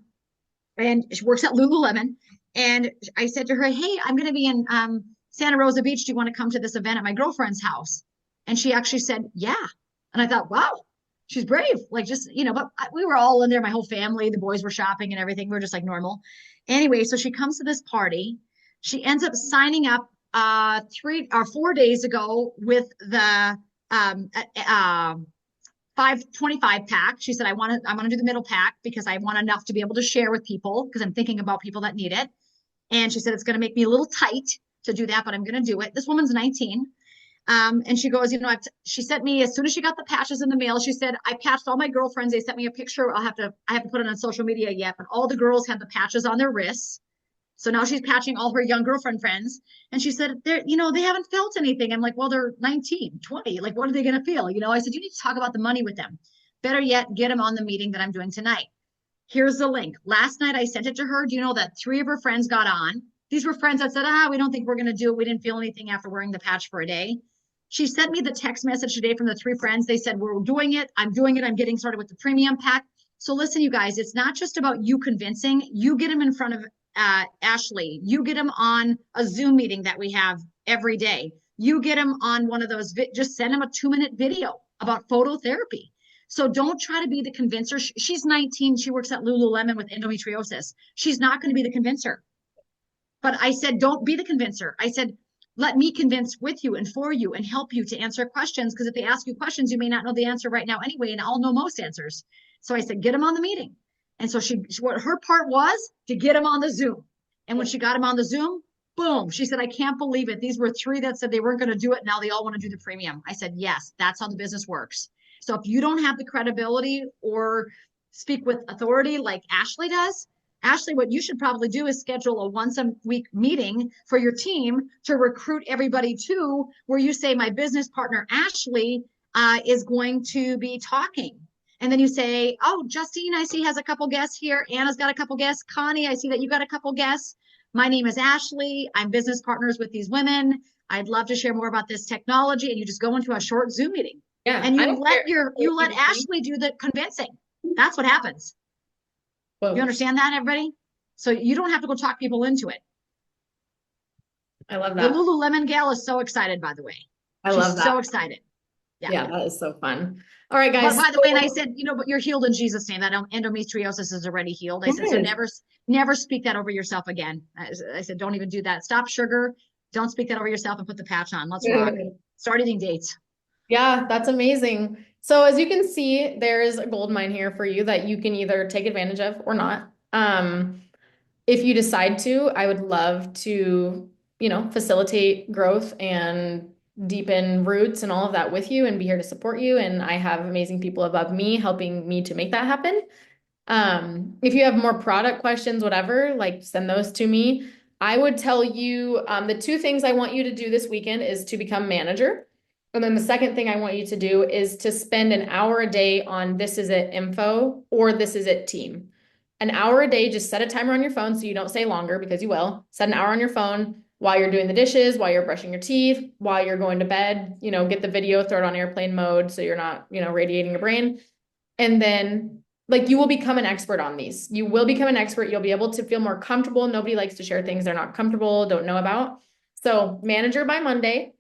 and she works at Lululemon. And I said to her, "Hey, I'm going to be in Santa Rosa Beach. Do you want to come to this event at my girlfriend's house?" And she actually said, "Yeah." And I thought, wow, she's brave. Like just, but we were all in there, my whole family, the boys were shopping and everything. We were just like normal. Anyway, so she comes to this party. She ends up signing up 3 or 4 days ago with the um, uh, 525 pack. She said, I want to do the middle pack because I want enough to be able to share with people because I'm thinking about people that need it. And she said, it's going to make me a little tight to do that, but I'm going to do it. This woman's 19. And she goes, she sent me as soon as she got the patches in the mail. She said, "I patched all my girlfriends. They sent me a picture. I have to put it on social media yet, but all the girls had the patches on their wrists. So now she's patching all her young girlfriend friends." And she said, they haven't felt anything. I'm like, "Well, they're 19, 20. Like, what are they going to feel?" I said, "You need to talk about the money with them. Better yet, get them on the meeting that I'm doing tonight. Here's the link." Last night I sent it to her. Do you know that 3 of her friends got on? These were friends that said, we don't think we're going to do it. We didn't feel anything after wearing the patch for a day. She sent me the text message today from the 3 friends. They said, "We're doing it. I'm doing it. I'm getting started with the premium pack." So listen, you guys, it's not just about you convincing. You get them in front of Ashley. You get them on a Zoom meeting that we have every day. You get them on one of those, just send them a 2-minute video about phototherapy. So don't try to be the convincer. She's 19. She works at Lululemon with endometriosis. She's not going to be the convincer. But I said, don't be the convincer. I said, let me convince with you and for you and help you to answer questions. Because if they ask you questions, you may not know the answer right now anyway, and I'll know most answers. So I said, get them on the meeting. And so what her part was to get him on the Zoom. And when she got him on the Zoom, boom, she said, "I can't believe it. These were 3 that said they weren't going to do it. Now they all want to do the premium." I said, yes, that's how the business works. So if you don't have the credibility or speak with authority like Ashley does, Ashley, what you should probably do is schedule a once-a-week meeting for your team to recruit everybody to, where you say, "My business partner, Ashley, is going to be talking." And then you say, "Oh, Justine, I see has a couple guests here. Anna's got a couple guests. Connie, I see that you got a couple guests. My name is Ashley. I'm business partners with these women. I'd love to share more about this technology." And you just go into a short Zoom meeting. Yeah. And you let Ashley do the convincing. That's what happens. Whoa. You understand that, everybody? So you don't have to go talk people into it. I love The that. Lululemon gal is so excited, by the way. She's so excited. Yeah, that is so fun. All right, guys. But by the way, and I said, but you're healed in Jesus' name. That endometriosis is already healed. I said, so never speak that over yourself again. I said, don't even do that. Stop sugar. Don't speak that over yourself and put the patch on. Let's rock. Start eating dates. Yeah, that's amazing. So as you can see, there is a gold mine here for you that you can either take advantage of or not. If you decide to, I would love to, facilitate growth and deepen roots and all of that with you and be here to support you. And I have amazing people above me helping me to make that happen. If you have more product questions, whatever, like send those to me. I would tell you the two things I want you to do this weekend is to become manager. And then the second thing I want you to do is to spend an hour a day on This Is It info or This Is It team. An hour a day, just set a timer on your phone so you don't stay longer because you will. Set an hour on your phone while you're doing the dishes, while you're brushing your teeth, while you're going to bed, get the video, throw it on airplane mode so you're not, radiating your brain. And then like you will become an expert on these. You will become an expert. You'll be able to feel more comfortable. Nobody likes to share things they're not comfortable, don't know about. So manager by Monday.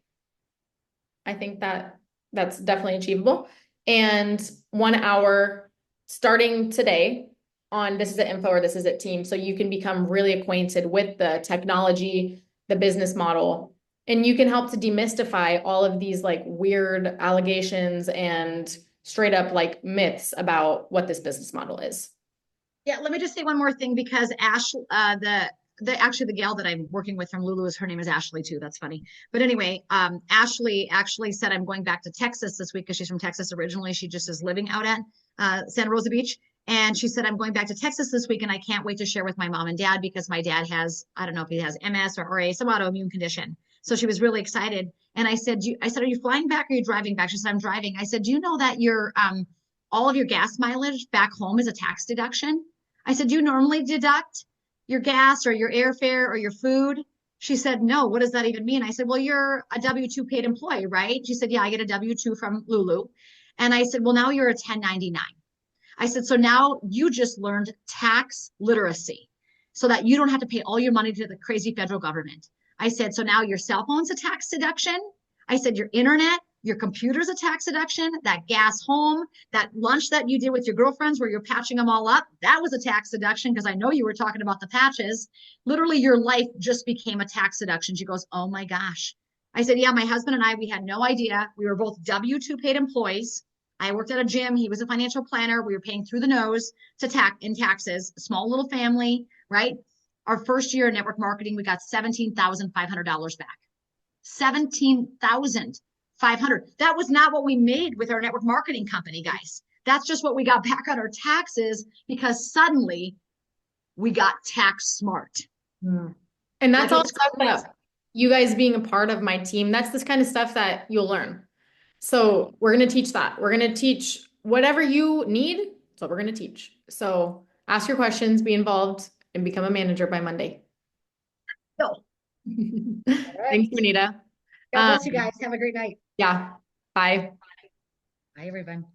I think that's definitely achievable. And 1 hour starting today on This Is It info or This Is It team. So you can become really acquainted with the technology, the business model, and you can help to demystify all of these like weird allegations and straight up like myths about what this business model is. Yeah, let me just say one more thing because actually the gal that I'm working with from Lulu her name is Ashley too. That's funny. But anyway, Ashley actually said I'm going back to Texas this week because she's from Texas originally. She just is living out at Santa Rosa Beach. And she said, I'm going back to Texas this week and I can't wait to share with my mom and dad because my dad has, I don't know if he has MS or RA, some autoimmune condition. So she was really excited. And I said, are you flying back or are you driving back? She said, I'm driving. I said, do you know that all of your gas mileage back home is a tax deduction? I said, do you normally deduct your gas or your airfare or your food? She said, no, what does that even mean? I said, well, you're a W-2 paid employee, right? She said, yeah, I get a W-2 from Lulu. And I said, well, now you're a 1099. I said, so now you just learned tax literacy so that you don't have to pay all your money to the crazy federal government. I said, so now your cell phone's a tax deduction. I said, your internet, your computer's a tax deduction, that gas home, that lunch that you did with your girlfriends where you're patching them all up, that was a tax deduction because I know you were talking about the patches. Literally, your life just became a tax deduction. She goes, oh my gosh. I said, yeah, my husband and I, we had no idea. We were both W-2 paid employees. I worked at a gym. He was a financial planner. We were paying through the nose in taxes, a small little family, right? Our first year in network marketing, we got $17,500 back. 17,500. That was not what we made with our network marketing company, guys. That's just what we got back on our taxes because suddenly we got tax smart. And that's all stuff that you guys being a part of my team, that's this kind of stuff that you'll learn. So we're going to teach that. We're going to teach whatever you need. That's what we're going to teach. So ask your questions, be involved, and become a manager by Monday. So, Thanks, Juanita. God bless you guys. Have a great night. Yeah. Bye. Bye, everyone.